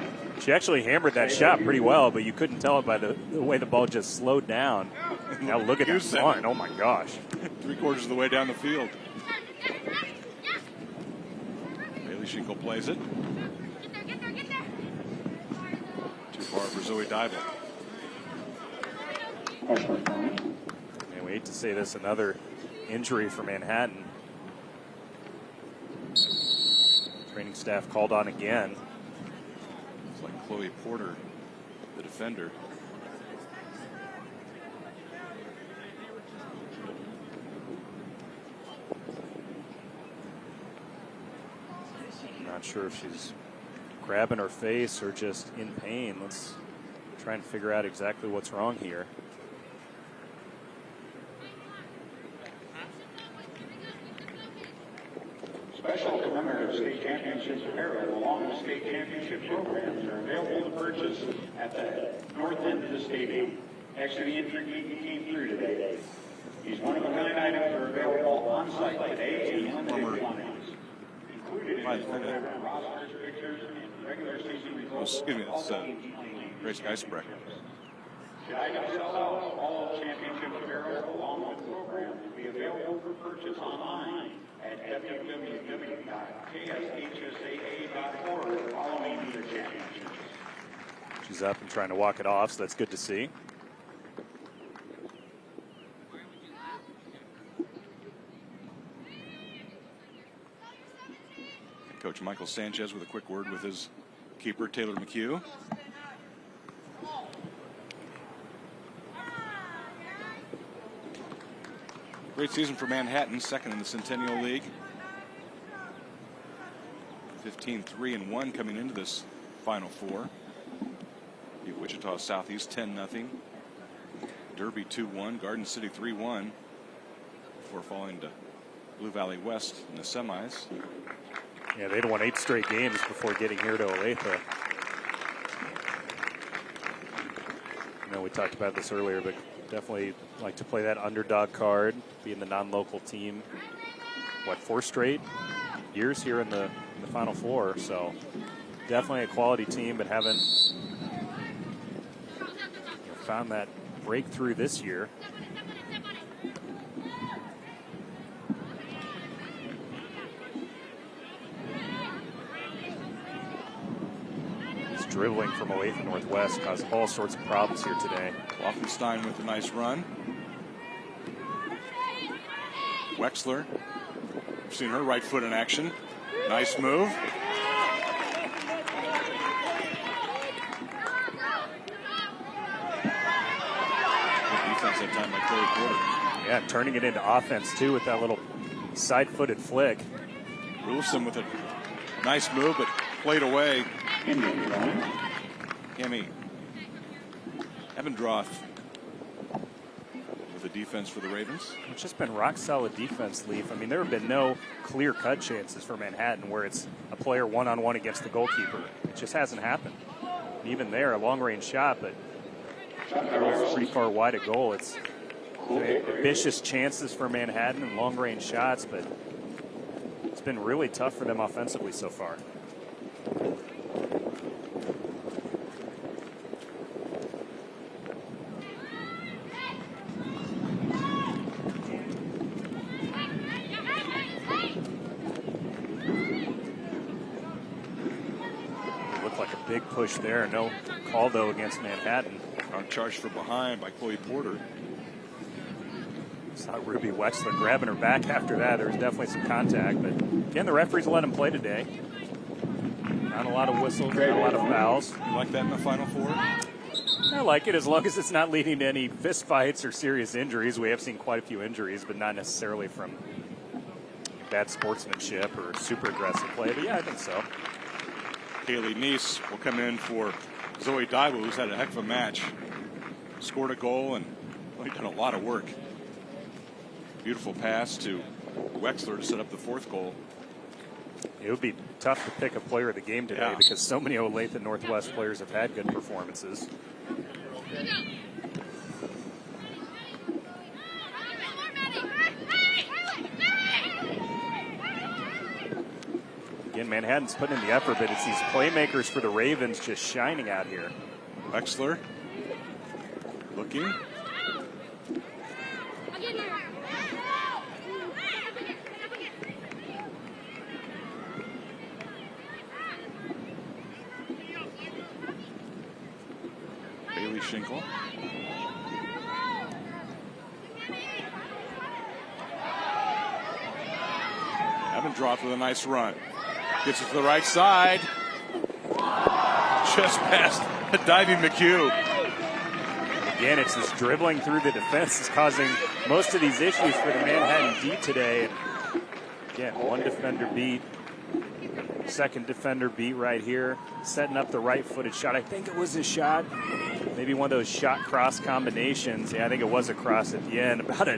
[SPEAKER 2] she actually hammered that shot pretty well, but you couldn't tell it by the way the ball just slowed down. Now look at that punt. Oh, my gosh.
[SPEAKER 1] 3/4 of the way down the field. Bailey Schinkel plays it. Too far for Zoe Dybel.
[SPEAKER 2] And we hate to say this, another injury for Manhattan. Training staff called on again.
[SPEAKER 1] It's like Chloe Porter, the defender.
[SPEAKER 2] Not sure if she's grabbing her face or just in pain. Let's try and figure out exactly what's wrong here.
[SPEAKER 5] Special commemorative state championship apparel along with state championship programs are available to purchase at the north end of the stadium. Actually, the entry came through today. These one-of-a-kind items are available on site today in limited quantities. Included in this program are rosters, pictures, and regular season results.
[SPEAKER 1] Excuse me, that's Grace Geisbrecht.
[SPEAKER 5] Should items sell out, all championship apparel along with programs will be available for purchase online at www.kshsaa.org following the championship.
[SPEAKER 2] She's up and trying to walk it off, so that's good to see.
[SPEAKER 1] Coach Michael Sanchez with a quick word with his keeper, Taylor McHugh. Great season for Manhattan, second in the Centennial League. 15-3-1 coming into this Final Four. Beat Wichita Southeast 10-0. Derby 2-1, Garden City 3-1 before falling to Blue Valley West in the semis.
[SPEAKER 2] Yeah, they'd won 8 straight games before getting here to Olathe. I know we talked about this earlier, but definitely like to play that underdog card, being the non-local team. What, 4 straight years here in the Final Four? So definitely a quality team, but haven't found that breakthrough this year. Dribbling from Olathe Northwest caused all sorts of problems here today.
[SPEAKER 1] Offenstein with a nice run. Wexler, we've seen her right foot in action. Nice move. Good defense that time by Chloe Porter.
[SPEAKER 2] Yeah, turning it into offense too with that little side-footed flick.
[SPEAKER 1] Wilson with a nice move, but played away. Cami Evendroth with the defense for the Ravens.
[SPEAKER 2] It's just been rock solid defense, Leaf. I mean, there have been no clear-cut chances for Manhattan where it's a player one-on-one against the goalkeeper. It just hasn't happened. And even there, a long-range shot, but pretty far wide of goal. It's ambitious chances for Manhattan and long-range shots, but it's been really tough for them offensively so far. Big push there. No call, though, against Manhattan.
[SPEAKER 1] Charged from behind by Chloe Porter.
[SPEAKER 2] So Saw Ruby Wexler grabbing her back after that. There was definitely some contact, but again, the referees let him play today. Not a lot of whistles, not a lot of fouls.
[SPEAKER 1] You like that in the Final Four?
[SPEAKER 2] I like it as long as it's not leading to any fist fights or serious injuries. We have seen quite a few injuries, but not necessarily from bad sportsmanship or super aggressive play. But yeah, I think so.
[SPEAKER 1] Kaylee Neese will come in for Zoe Daibu, who's had a heck of a match. Scored a goal and really done a lot of work. Beautiful pass to Wexler to set up the fourth goal.
[SPEAKER 2] It would be tough to pick a player of the game today because so many Olathe Northwest players have had good performances. Again, Manhattan's putting in the effort, but it's these playmakers for the Ravens just shining out here.
[SPEAKER 1] Wexler looking. Bailey Schinkel. Haven't dropped with a nice run. Gets it to the right side. Just past a diving McHugh.
[SPEAKER 2] Again, it's this dribbling through the defense is causing most of these issues for the Manhattan D today. Again, one defender beat. Second defender beat right here. Setting up the right-footed shot. I think it was a shot. Maybe one of those shot-cross combinations. Yeah, I think it was a cross at the end. About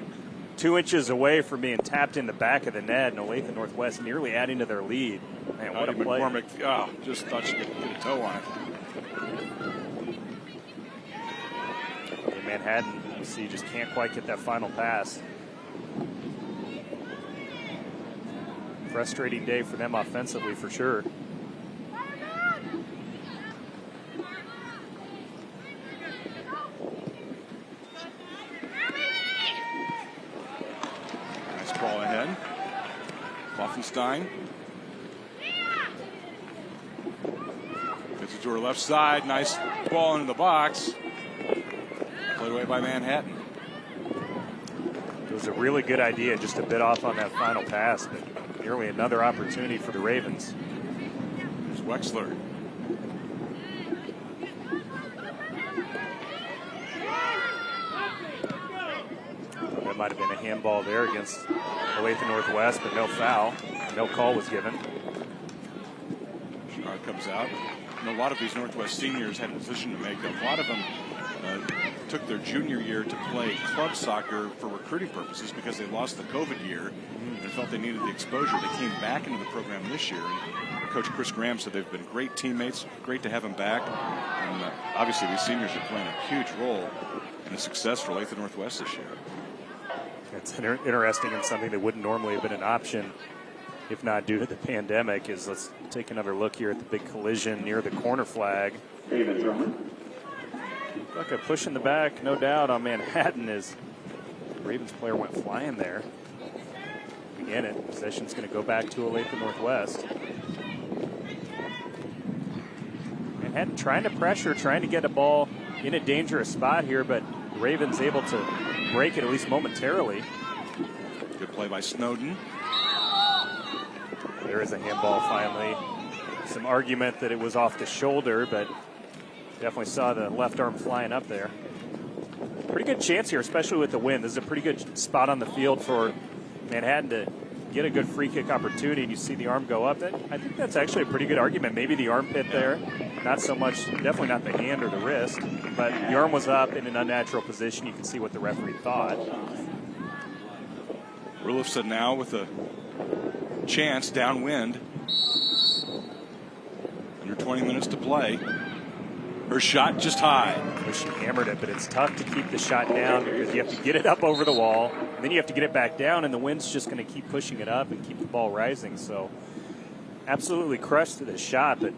[SPEAKER 2] 2 inches away from being tapped in the back of the net. And Olathe Northwest nearly adding to their lead. Man, what a play.
[SPEAKER 1] McCormick, just thought she could get a toe on it.
[SPEAKER 2] In Manhattan, you see, just can't quite get that final pass. Frustrating day for them offensively, for sure.
[SPEAKER 1] Nice ball ahead. Kloffenstein. Gets it to her left side. Nice ball into the box. Played away by Manhattan.
[SPEAKER 2] It was a really good idea, just a bit off on that final pass, but nearly another opportunity for the Ravens.
[SPEAKER 1] There's Wexler.
[SPEAKER 2] That might have been a handball there against Olathe Northwest, but no foul. No call was given.
[SPEAKER 1] Sherrod comes out. A lot of these Northwest seniors had a decision to make. A lot of them took their junior year to play club soccer for recruiting purposes because they lost the COVID year and felt they needed the exposure. They came back into the program this year. And Coach Chris Graham said they've been great teammates. Great to have them back. And obviously these seniors are playing a huge role in the success for Olathe Northwest this year.
[SPEAKER 2] It's interesting and something that wouldn't normally have been an option if not due to the pandemic. Is let's take another look here at the big collision near the corner flag. Like a push in the back, no doubt, on Manhattan as the Ravens player went flying there. Again, possession's going to go back to Olathe Northwest. Manhattan trying to pressure, trying to get a ball in a dangerous spot here, but the Ravens able to break it at least momentarily.
[SPEAKER 1] Good play by Snowden.
[SPEAKER 2] There is a handball finally. Some argument that it was off the shoulder, but definitely saw the left arm flying up there. Pretty good chance here, especially with the wind. This is a pretty good spot on the field for Manhattan to get a good free kick opportunity, and you see the arm go up. I think that's actually a pretty good argument. Maybe the armpit there, not so much, definitely not the hand or the wrist, but the arm was up in an unnatural position. You can see what the referee thought.
[SPEAKER 1] Rulifson now with a chance downwind. Under 20 minutes to play. Her shot just high.
[SPEAKER 2] She hammered it, but it's tough to keep the shot down because you have to get it up over the wall, and then you have to get it back down, and the wind's just going to keep pushing it up and keep the ball rising. So absolutely crushed the shot, but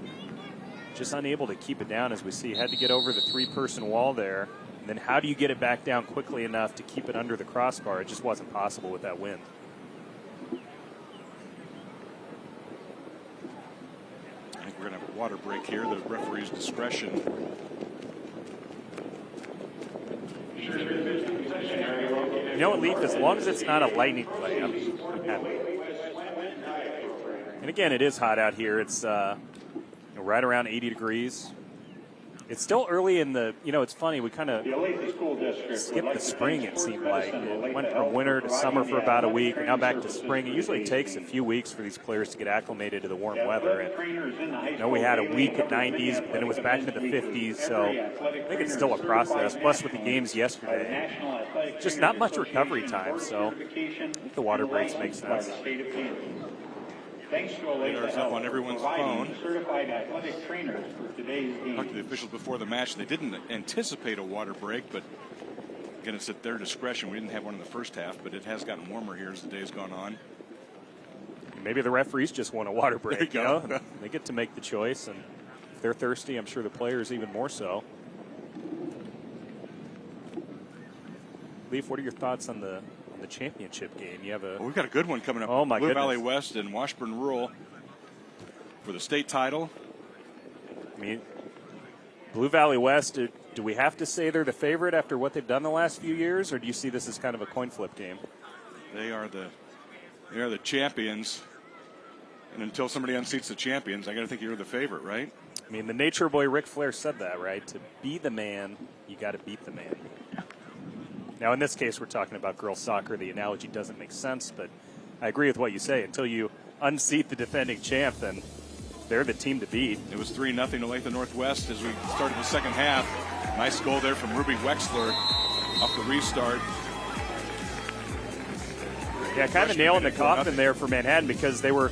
[SPEAKER 2] just unable to keep it down, as we see. Had to get over the three-person wall there. And then how do you get it back down quickly enough to keep it under the crossbar? It just wasn't possible with that wind.
[SPEAKER 1] I think we're going to have a water break here. The referee's discretion.
[SPEAKER 2] know what, Leaf, as long as it's not a lightning play, I'm happy. And again, it is hot out here. It's right around 80 degrees. It's still early in the, it's funny, we kind of skipped the spring, it seemed like. It went from winter to summer for about a week, and now back to spring. It usually takes a few weeks for these players to get acclimated to the warm weather. And we had a week at 90s, but then it was back into the 50s, so I think it's still a process. Plus, with the games yesterday, just not much recovery time, so I think the water breaks make sense.
[SPEAKER 5] Thanks to
[SPEAKER 1] Radar's up on everyone's phone.
[SPEAKER 5] certified athletic trainers for today's game.
[SPEAKER 1] Talked to the officials before the match. They didn't anticipate a water break, but again, it's at their discretion. We didn't have one in the first half, but it has gotten warmer here as the day's gone on.
[SPEAKER 2] Maybe the referees just want a water break.
[SPEAKER 1] There you go.
[SPEAKER 2] They get to make the choice, and if they're thirsty, I'm sure the players even more so. Leaf, what are your thoughts on the championship game? You have
[SPEAKER 1] We've got a good one coming up.
[SPEAKER 2] Oh, my
[SPEAKER 1] Blue
[SPEAKER 2] goodness.
[SPEAKER 1] Valley West and Washburn Rural for the state title.
[SPEAKER 2] I mean, Blue Valley West, do we have to say they're the favorite after what they've done the last few years, or do you see this as kind of a coin flip game?
[SPEAKER 1] They are the champions, and until somebody unseats the champions, I got to think you're the favorite, right?
[SPEAKER 2] I mean, the Nature Boy Ric Flair said that, right? To be the man, you got to beat the man. Now, in this case, we're talking about girls soccer. The analogy doesn't make sense, but I agree with what you say. Until you unseat the defending champ, then they're the team to beat.
[SPEAKER 1] It was 3-0 Olathe Northwest as we started the second half. Nice goal there from Ruby Wexler off the restart.
[SPEAKER 2] Yeah, kind of nailing the coffin there for Manhattan because they were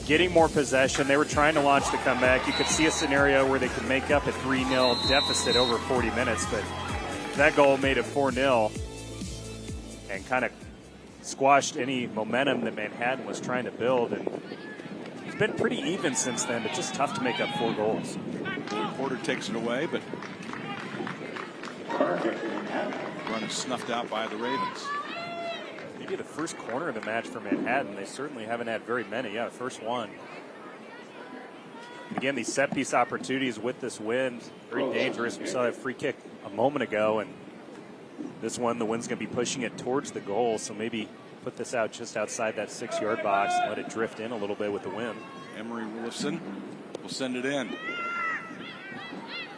[SPEAKER 2] getting more possession. They were trying to launch the comeback. You could see a scenario where they could make up a 3-0 deficit over 40 minutes, but that goal made it 4-0 and kind of squashed any momentum that Manhattan was trying to build. And it's been pretty even since then, but just tough to make up 4 goals.
[SPEAKER 1] Porter takes it away, but run is snuffed out by the Ravens.
[SPEAKER 2] Maybe the first corner of the match for Manhattan. They certainly haven't had very many. Yeah, the first one. Again, these set-piece opportunities with this wind, very dangerous. We saw that free kick a moment ago, and this one, the wind's going to be pushing it towards the goal, so maybe put this out just outside that 6-yard box and let it drift in a little bit with the wind.
[SPEAKER 1] Emery Willifson will send it in.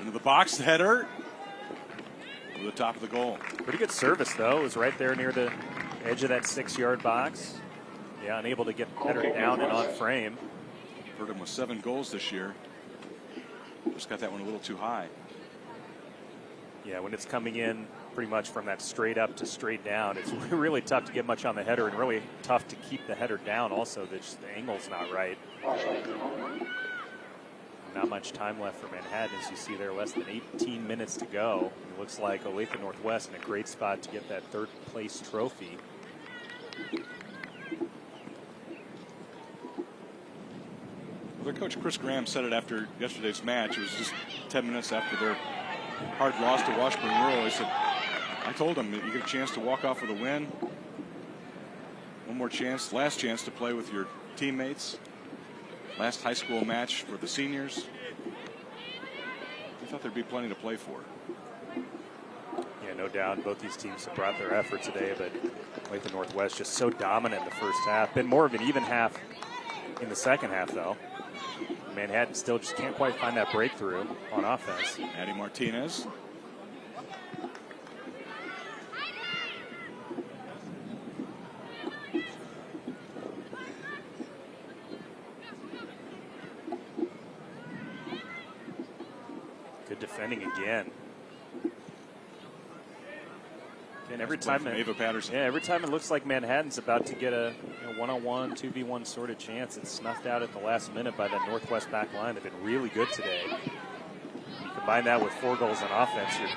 [SPEAKER 1] Into the box, the header over the top of the goal.
[SPEAKER 2] Pretty good service, though. It was right there near the edge of that 6-yard box. Yeah, unable to get the header down and on frame.
[SPEAKER 1] Verdon with 7 goals this year. Just got that one a little too high.
[SPEAKER 2] Yeah, when it's coming in pretty much from that straight up to straight down, it's really tough to get much on the header and really tough to keep the header down also. The angle's not right. Not much time left for Manhattan, as you see there, less than 18 minutes to go. It looks like Olathe Northwest in a great spot to get that third place trophy.
[SPEAKER 1] Well, their coach Chris Graham said it after yesterday's match. It was just 10 minutes after their hard loss to Washburn Rural. He said, I told him that you get a chance to walk off with a win. One more chance, last chance to play with your teammates. Last high school match for the seniors. I thought there'd be plenty to play for.
[SPEAKER 2] Yeah, no doubt. Both these teams have brought their effort today, but Olathe Northwest just so dominant in the first half. Been more of an even half in the second half, though. Manhattan still just can't quite find that breakthrough on offense.
[SPEAKER 1] Addie Martinez.
[SPEAKER 2] Good defending again. And every time,
[SPEAKER 1] Ava Patterson.
[SPEAKER 2] Yeah, every time it looks like Manhattan's about to get a one-on-one, 2v1 sort of chance, it's snuffed out at the last minute by that Northwest back line. They've been really good today. You combine that with 4 goals on offense, you're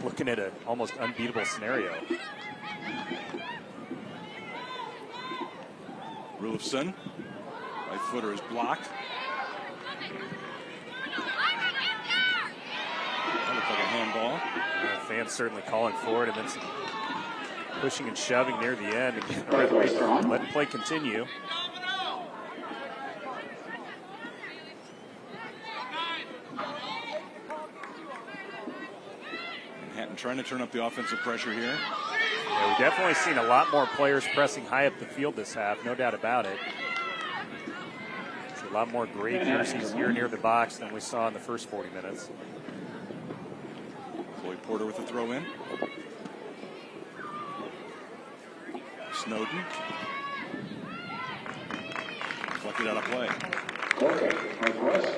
[SPEAKER 2] looking at an almost unbeatable scenario.
[SPEAKER 1] Rulifson. Right footer is blocked. That looked like a handball.
[SPEAKER 2] Fans certainly calling for it, and then some pushing and shoving near the end. Let play continue.
[SPEAKER 1] Manhattan trying to turn up the offensive pressure here.
[SPEAKER 2] Yeah, we've definitely seen a lot more players pressing high up the field this half, no doubt about it. There's a lot more gray jerseys here near the box than we saw in the first 40 minutes.
[SPEAKER 1] Floyd Porter with a throw in. Snowden. Deflected out of play.
[SPEAKER 5] Northwest.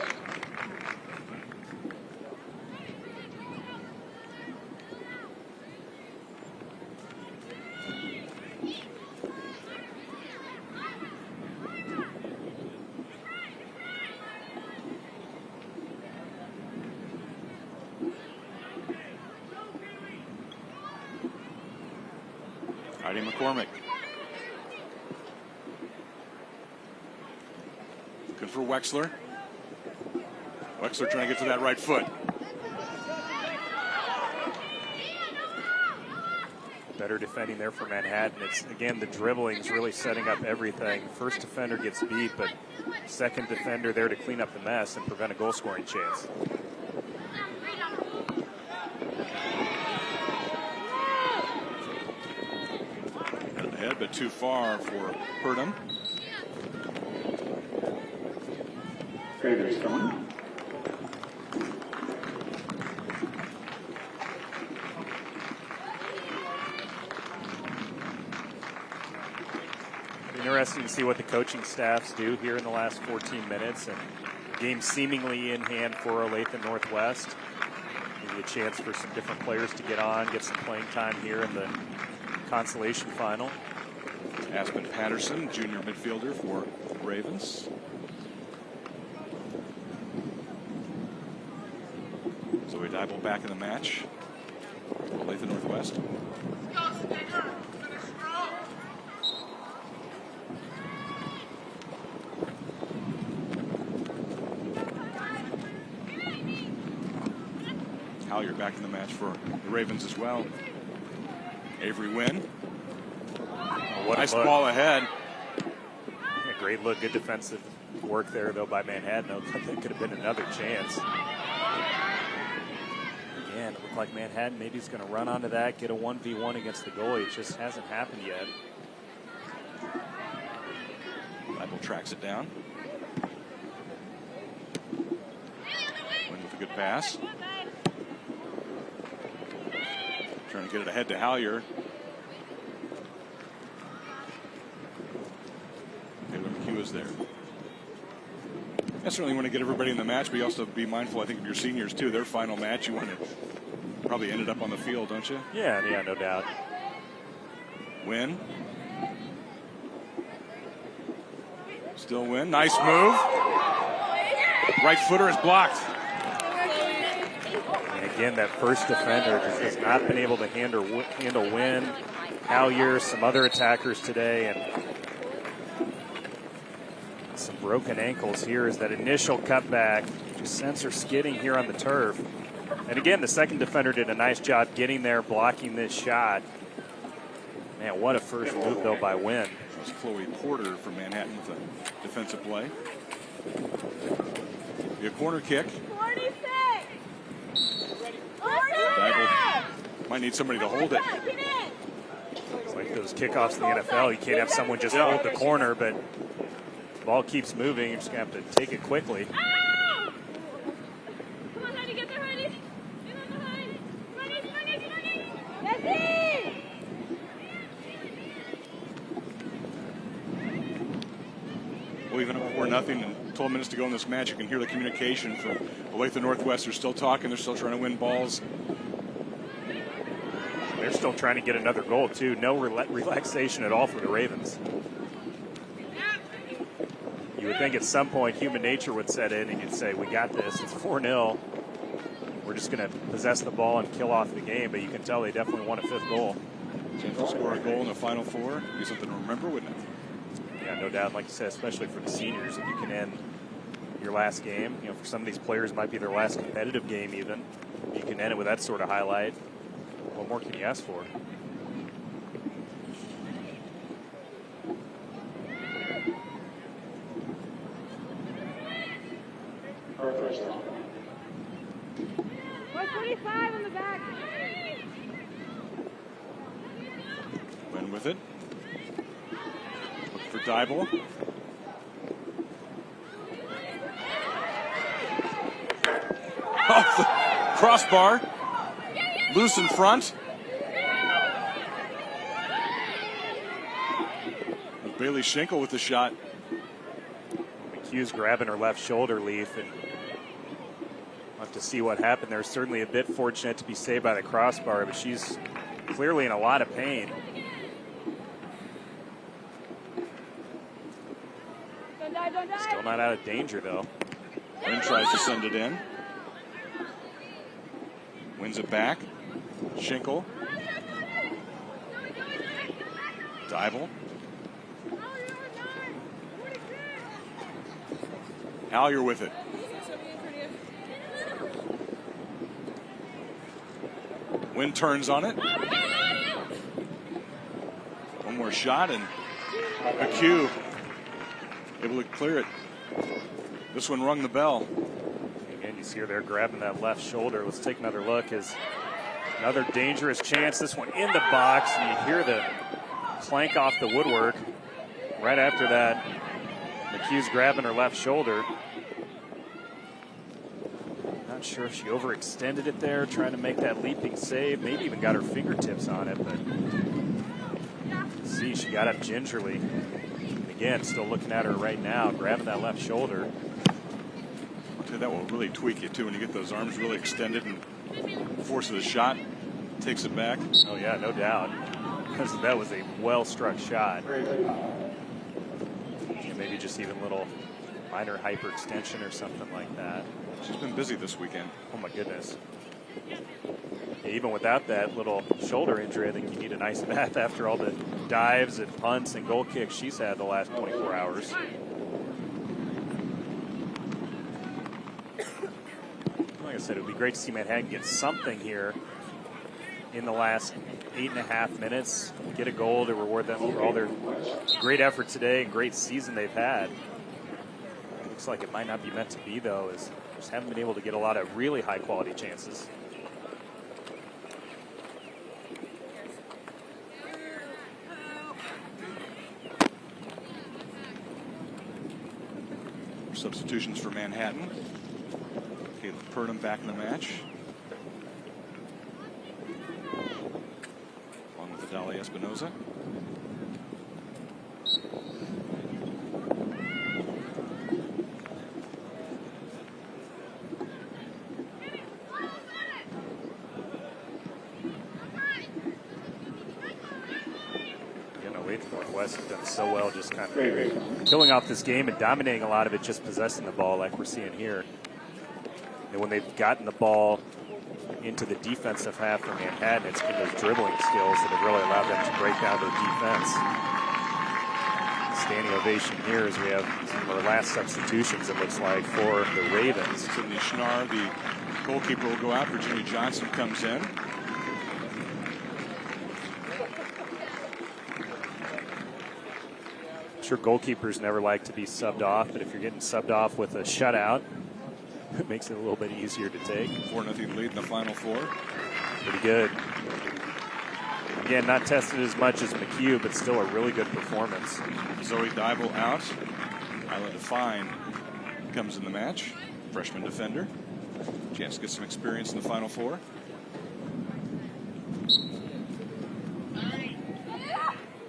[SPEAKER 1] Heidi McCormick. Looking for Wexler. Wexler trying to get to that right foot.
[SPEAKER 2] Better defending there for Manhattan. It's, again, the dribbling is really setting up everything. First defender gets beat, but second defender there to clean up the mess and prevent a goal-scoring chance.
[SPEAKER 1] Ahead, but too far for Purdom.
[SPEAKER 5] Stone.
[SPEAKER 2] Interesting to see what the coaching staffs do here in the last 14 minutes. And game seemingly in hand for Olathe Northwest. Maybe a chance for some different players to get on, get some playing time here in the consolation final.
[SPEAKER 1] Aspen Patterson, junior midfielder for Ravens. Zoe Dybel back in the match. Olathe Northwest. Hallier back in the match for the Ravens as well. Avery Wynn.
[SPEAKER 2] What
[SPEAKER 1] nice ball ahead.
[SPEAKER 2] Yeah, great look, good defensive work there, though, by Manhattan. That could have been another chance. Again, it looked like Manhattan maybe is going to run onto that, get a 1v1 against the goalie. It just hasn't happened yet.
[SPEAKER 1] Bible tracks it down. Wynn with a good pass. Trying to get it ahead to Hallier. Taylor McHugh is there. I certainly want to get everybody in the match, but you also have to be mindful, I think, of your seniors, too. Their final match, you want to probably ended up on the field, don't you?
[SPEAKER 2] Yeah, no doubt.
[SPEAKER 1] Wynn. Still Wynn. Nice move. Right footer is blocked.
[SPEAKER 2] And again, that first defender just has not been able to handle Wynn, Hallier, some other attackers today, and some broken ankles here as that initial cutback just sends her skidding here on the turf. And again, the second defender did a nice job getting there, blocking this shot. Man, what a first move, though, by Wynn.
[SPEAKER 1] That's Chloe Porter from Manhattan with a defensive play. Be a corner kick.
[SPEAKER 3] 46.
[SPEAKER 1] Dybel might need somebody to hold it.
[SPEAKER 2] It's like those kickoffs in the NFL. You can't have someone just hold the corner, but the ball keeps moving. You're just going to have to take it quickly.
[SPEAKER 3] Come on, honey, get there, honey. Get on the honey. Come on. That's it.
[SPEAKER 1] Well, even up 4-0 and 12 minutes to go in this match, you can hear the communication from Olathe Northwest. They're still talking. They're still trying to win balls.
[SPEAKER 2] They're still trying to get another goal, too. No relaxation at all for the Ravens. You would think at some point human nature would set in and you'd say, we got this. It's 4-0. We're just going to possess the ball and kill off the game. But you can tell they definitely want a fifth goal.
[SPEAKER 1] Chance to score a goal in the Final Four. Be something to remember, wouldn't it?
[SPEAKER 2] Yeah, no doubt. Like you said, especially for the seniors, if you can end your last game. You know, for some of these players, it might be their last competitive game even. You can end it with that sort of highlight. What more can you ask for?
[SPEAKER 5] Northwest.
[SPEAKER 3] 125 in the back.
[SPEAKER 1] with it. Look for Dybel. Off the crossbar. Loose in front. Bailey Schenkel with the shot.
[SPEAKER 2] McHugh's grabbing her left shoulder, Leaf, and we'll have to see what happened there. Certainly a bit fortunate to be saved by the crossbar, but she's clearly in a lot of pain. Still not out of danger, though.
[SPEAKER 1] Wynn tries to send it in. Wins it back. Schenkel. Dybel. Hallier with it. Wynn turns on it. One more shot and McHugh able to clear it. This one rung the bell.
[SPEAKER 2] Again, you see her there grabbing that left shoulder. Let's take another look. As another dangerous chance. This one in the box, and you hear the clank off the woodwork. Right after that, McHugh's grabbing her left shoulder. Not sure if she overextended it there, trying to make that leaping save. Maybe even got her fingertips on it, but see, she got up gingerly. Again, still looking at her right now, grabbing that left shoulder.
[SPEAKER 1] I'll tell you, that will really tweak you too when you get those arms really extended and force of the shot takes it back.
[SPEAKER 2] Oh yeah, no doubt. That was a well-struck shot. And maybe just even a little minor hyperextension or something like that.
[SPEAKER 1] She's been busy this weekend.
[SPEAKER 2] Oh my goodness. Even without that little shoulder injury, I think you need an ice bath after all the dives and punts and goal kicks she's had the last 24 hours. Like I said, it would be great to see Manhattan get something here in the last 8.5 minutes. Get a goal to reward them for all their great effort today and great season they've had. Looks like it might not be meant to be, though, as just haven't been able to get a lot of really high-quality chances.
[SPEAKER 1] Substitutions for Manhattan. Caleb Purdom back in the match. Along with Adalia Espinoza.
[SPEAKER 2] Northwest has done so well, just kind of killing off this game and dominating a lot of it, just possessing the ball like we're seeing here. And when they've gotten the ball into the defensive half for Manhattan, it's been those dribbling skills that have really allowed them to break down their defense. Standing ovation here as we have some of our last substitutions, it looks like, for the Ravens.
[SPEAKER 1] Sydney Schnarr, the goalkeeper, will go out. Virginia Johnson comes in.
[SPEAKER 2] Sure, goalkeepers never like to be subbed off, but if you're getting subbed off with a shutout, it makes it a little bit easier to take.
[SPEAKER 1] 4-0 lead in the final four.
[SPEAKER 2] Pretty good. Again, not tested as much as McHugh, but still a really good performance.
[SPEAKER 1] Zoe Dybel out. Isla Define comes in the match. Freshman defender. Chance to get some experience in the final four.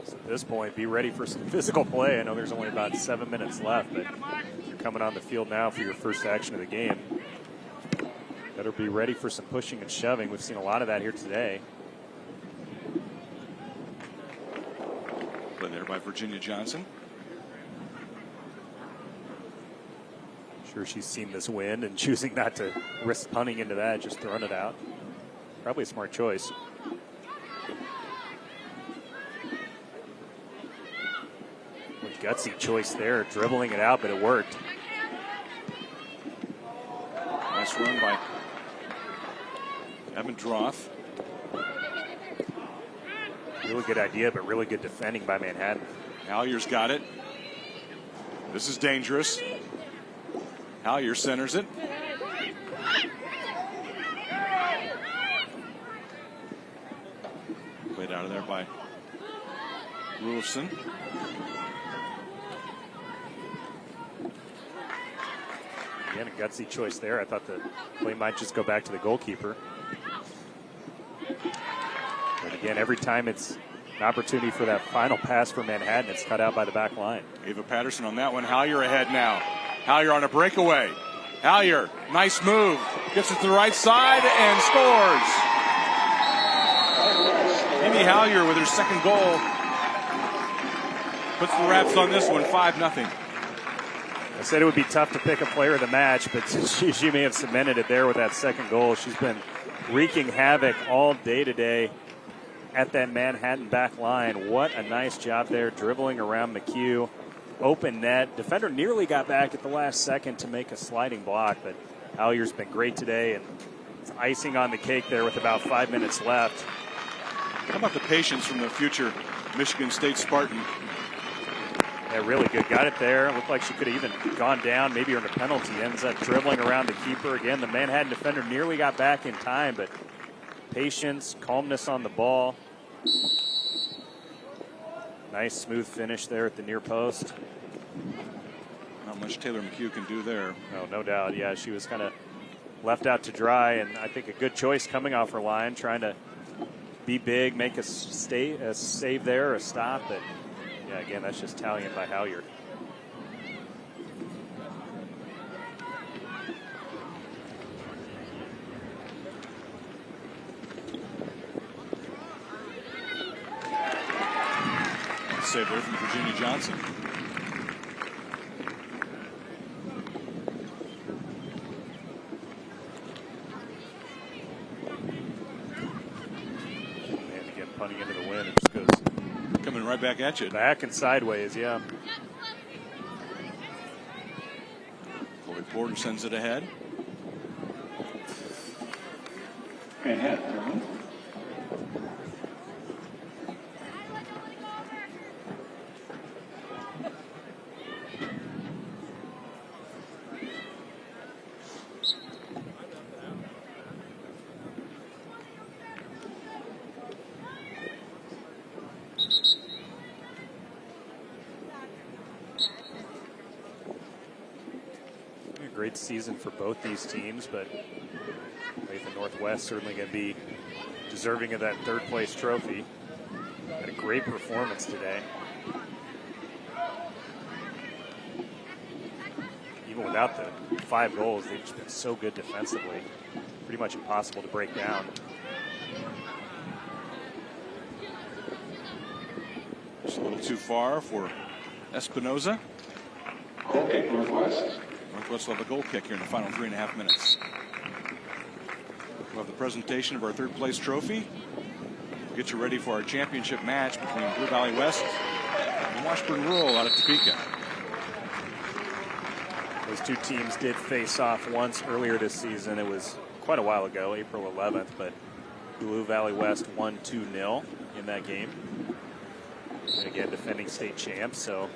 [SPEAKER 2] At this point, be ready for some physical play. I know there's only about 7 minutes left, but you're coming on the field now for your first action of the game. Better be ready for some pushing and shoving. We've seen a lot of that here today.
[SPEAKER 1] Play there by Virginia Johnson.
[SPEAKER 2] Sure, she's seen this win and choosing not to risk punting into that, just throwing it out. Probably a smart choice. Gutsy choice there, dribbling it out, but it worked.
[SPEAKER 1] Nice run by Evan Droff.
[SPEAKER 2] Really good idea, but really good defending by Manhattan.
[SPEAKER 1] Hallier's got it. This is dangerous. Hallier centers it. Played out of there by Rulson.
[SPEAKER 2] Again, a gutsy choice there. I thought the play might just go back to the goalkeeper. But again, every time it's an opportunity for that final pass for Manhattan, it's cut out by the back line.
[SPEAKER 1] Ava Patterson on that one. Hallier ahead now. Hallier on a breakaway. Hallier, nice move. Gets it to the right side and scores. Amy Hallier with her second goal. Puts the wraps on this one, 5-0.
[SPEAKER 2] I said it would be tough to pick a player of the match, but she may have cemented it there with that second goal. She's been wreaking havoc all day today at that Manhattan back line. What a nice job there, dribbling around McHugh. Open net. Defender nearly got back at the last second to make a sliding block, but Hallier's been great today, and it's icing on the cake there with about 5 minutes left.
[SPEAKER 1] How about the patience from the future Michigan State Spartan?
[SPEAKER 2] Yeah, really good. Got it there. Looked like she could have even gone down, maybe earned a penalty. Ends up dribbling around the keeper. Again, the Manhattan defender nearly got back in time, but patience, calmness on the ball. Nice smooth finish there at the near post.
[SPEAKER 1] Not much Taylor McHugh can do there.
[SPEAKER 2] No doubt. Yeah, she was kind of left out to dry, and I think a good choice coming off her line, trying to be big, make a save there, a stop. But yeah, again, that's just Italian by Hallier.
[SPEAKER 1] Save there from Virginia Johnson.
[SPEAKER 2] And again, punting into the wind. It just goes
[SPEAKER 1] coming right back at you.
[SPEAKER 2] Back and sideways, yeah.
[SPEAKER 1] Chloe Porter sends it ahead.
[SPEAKER 5] Manhattan.
[SPEAKER 2] Great season for both these teams, but Olathe Northwest certainly going to be deserving of that third place trophy. Had a great performance today. Even without the 5 goals, they've just been so good defensively. Pretty much impossible to break down.
[SPEAKER 1] Just a little too far for Espinoza.
[SPEAKER 5] Okay, Northwest.
[SPEAKER 1] Northwest will have a goal kick here in the final 3.5 minutes. We'll have the presentation of our third place trophy. We'll get you ready for our championship match between Blue Valley West and Washburn Rural out of Topeka.
[SPEAKER 2] Those two teams did face off once earlier this season. It was quite a while ago, April 11th, but Blue Valley West won 2-0 in that game. And again, defending state champs, so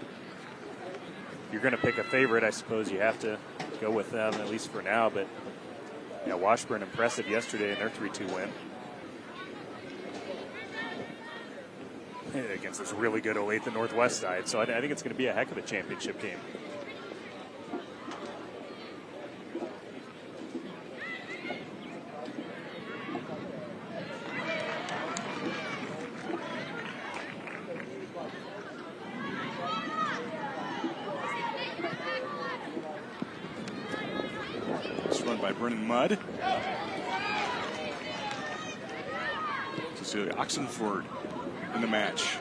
[SPEAKER 2] if you're going to pick a favorite, I suppose you have to go with them, at least for now. But yeah, Washburn impressive yesterday in their 3-2 win against this really good Olathe Northwest side. So I think it's going to be a heck of a championship game.
[SPEAKER 1] Mudd. Cecilia Oxenford in the match.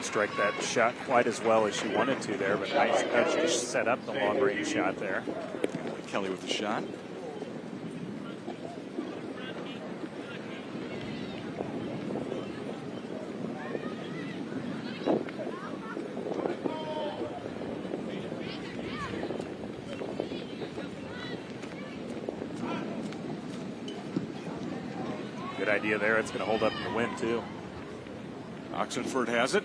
[SPEAKER 2] Strike that shot quite as well as she wanted to there, but nice touch to set up the long range shot there.
[SPEAKER 1] Kelly with the shot.
[SPEAKER 2] Idea there. It's going to hold up in the wind too.
[SPEAKER 1] Oxenford has it.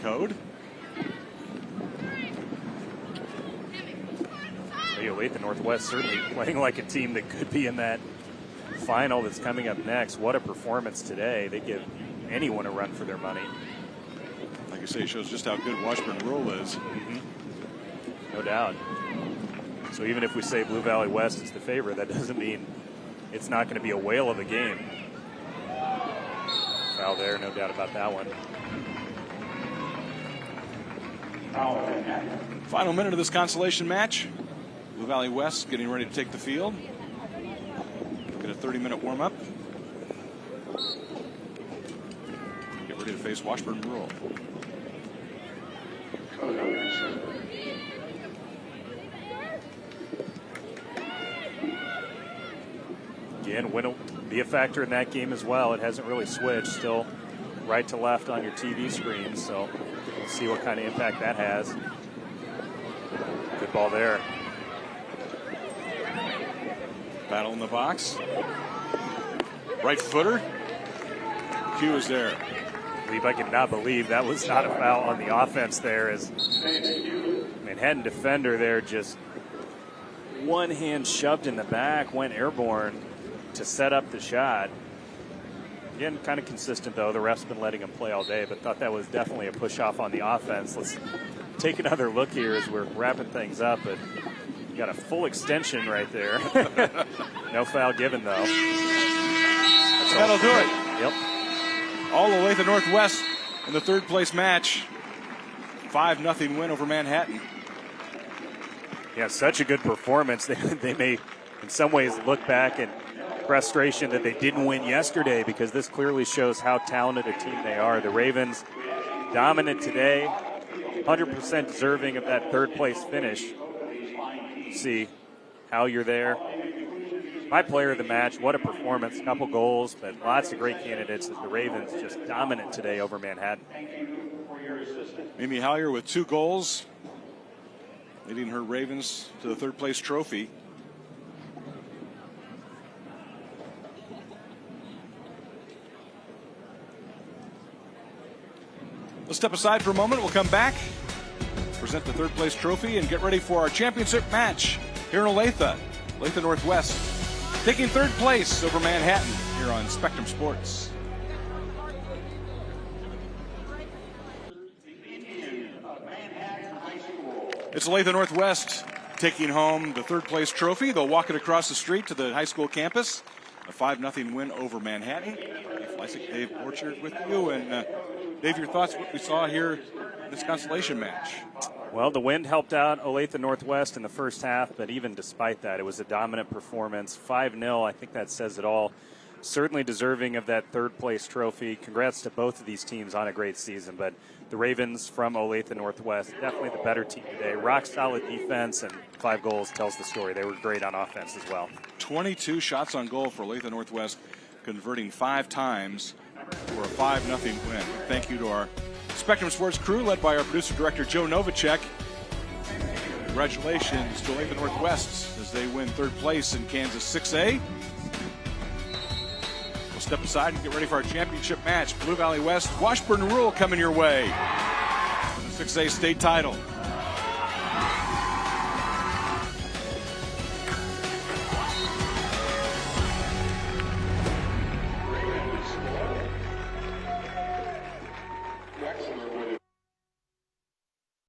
[SPEAKER 1] code.
[SPEAKER 2] Olathe Northwest certainly playing like a team that could be in that final that's coming up next. What a performance today. They give anyone a run for their money.
[SPEAKER 1] Like I say, it shows just how good Washburn Rural is.
[SPEAKER 2] No doubt. So even if we say Blue Valley West is the favorite, that doesn't mean it's not going to be a whale of a game. Foul there, no doubt about that one.
[SPEAKER 1] Final minute of this consolation match. Blue Valley West getting ready to take the field. Get a 30-minute warm-up. Get ready to face Washburn Rural.
[SPEAKER 2] Again, wind will be a factor in that game as well. It hasn't really switched. Still right to left on your TV screen, so we'll see what kind of impact that has. Good ball there.
[SPEAKER 1] Battle in the box. Right footer. Q is there.
[SPEAKER 2] I cannot believe that was not a foul on the offense there, as Manhattan defender there just one hand shoved in the back, went airborne to set up the shot. Again, kind of consistent though. The ref's been letting him play all day, but thought that was definitely a push off on the offense. Let's take another look here as we're wrapping things up. But you got a full extension right there. No foul given though.
[SPEAKER 1] That'll do it.
[SPEAKER 2] Yep.
[SPEAKER 1] All Olathe Northwest in the third place match. 5-0 win over Manhattan.
[SPEAKER 2] Yeah, such a good performance. They may in some ways look back in frustration that they didn't win yesterday, because this clearly shows how talented a team they are. The Ravens dominant today, 100% deserving of that third place finish. See how you're there. My player of the match, what a performance, couple goals, but lots of great candidates as the Ravens just dominant today over Manhattan.
[SPEAKER 1] Mimi Hallier with 2 goals, leading her Ravens to the third place trophy. Let's step aside for a moment. We'll come back, present the third place trophy, and get ready for our championship match here in Olathe. Olathe Northwest taking third place over Manhattan here on Spectrum Sports. It's Olathe Northwest taking home the third place trophy. They'll walk it across the street to the high school campus. A 5-0 win over Manhattan. Dave Fleisick, Dave Orchard with you. And Dave, your thoughts what we saw here in this consolation match?
[SPEAKER 2] Well, the wind helped out Olathe Northwest in the first half, but even despite that, it was a dominant performance. 5-0, I think that says it all. Certainly deserving of that third place trophy. Congrats to both of these teams on a great season, but the Ravens from Olathe Northwest, definitely the better team today. Rock solid defense, and 5 goals tells the story. They were great on offense as well. 22
[SPEAKER 1] shots on goal for Olathe Northwest, converting 5 times for a 5-0 win. Thank you to our Spectrum Sports crew, led by our producer-director, Joe Novacek. Congratulations to Olathe Northwest as they win third place in Kansas 6A. We'll step aside and get ready for our championship match. Blue Valley West, Washburn Rural coming your way. The 6A state title.
[SPEAKER 5] Wexler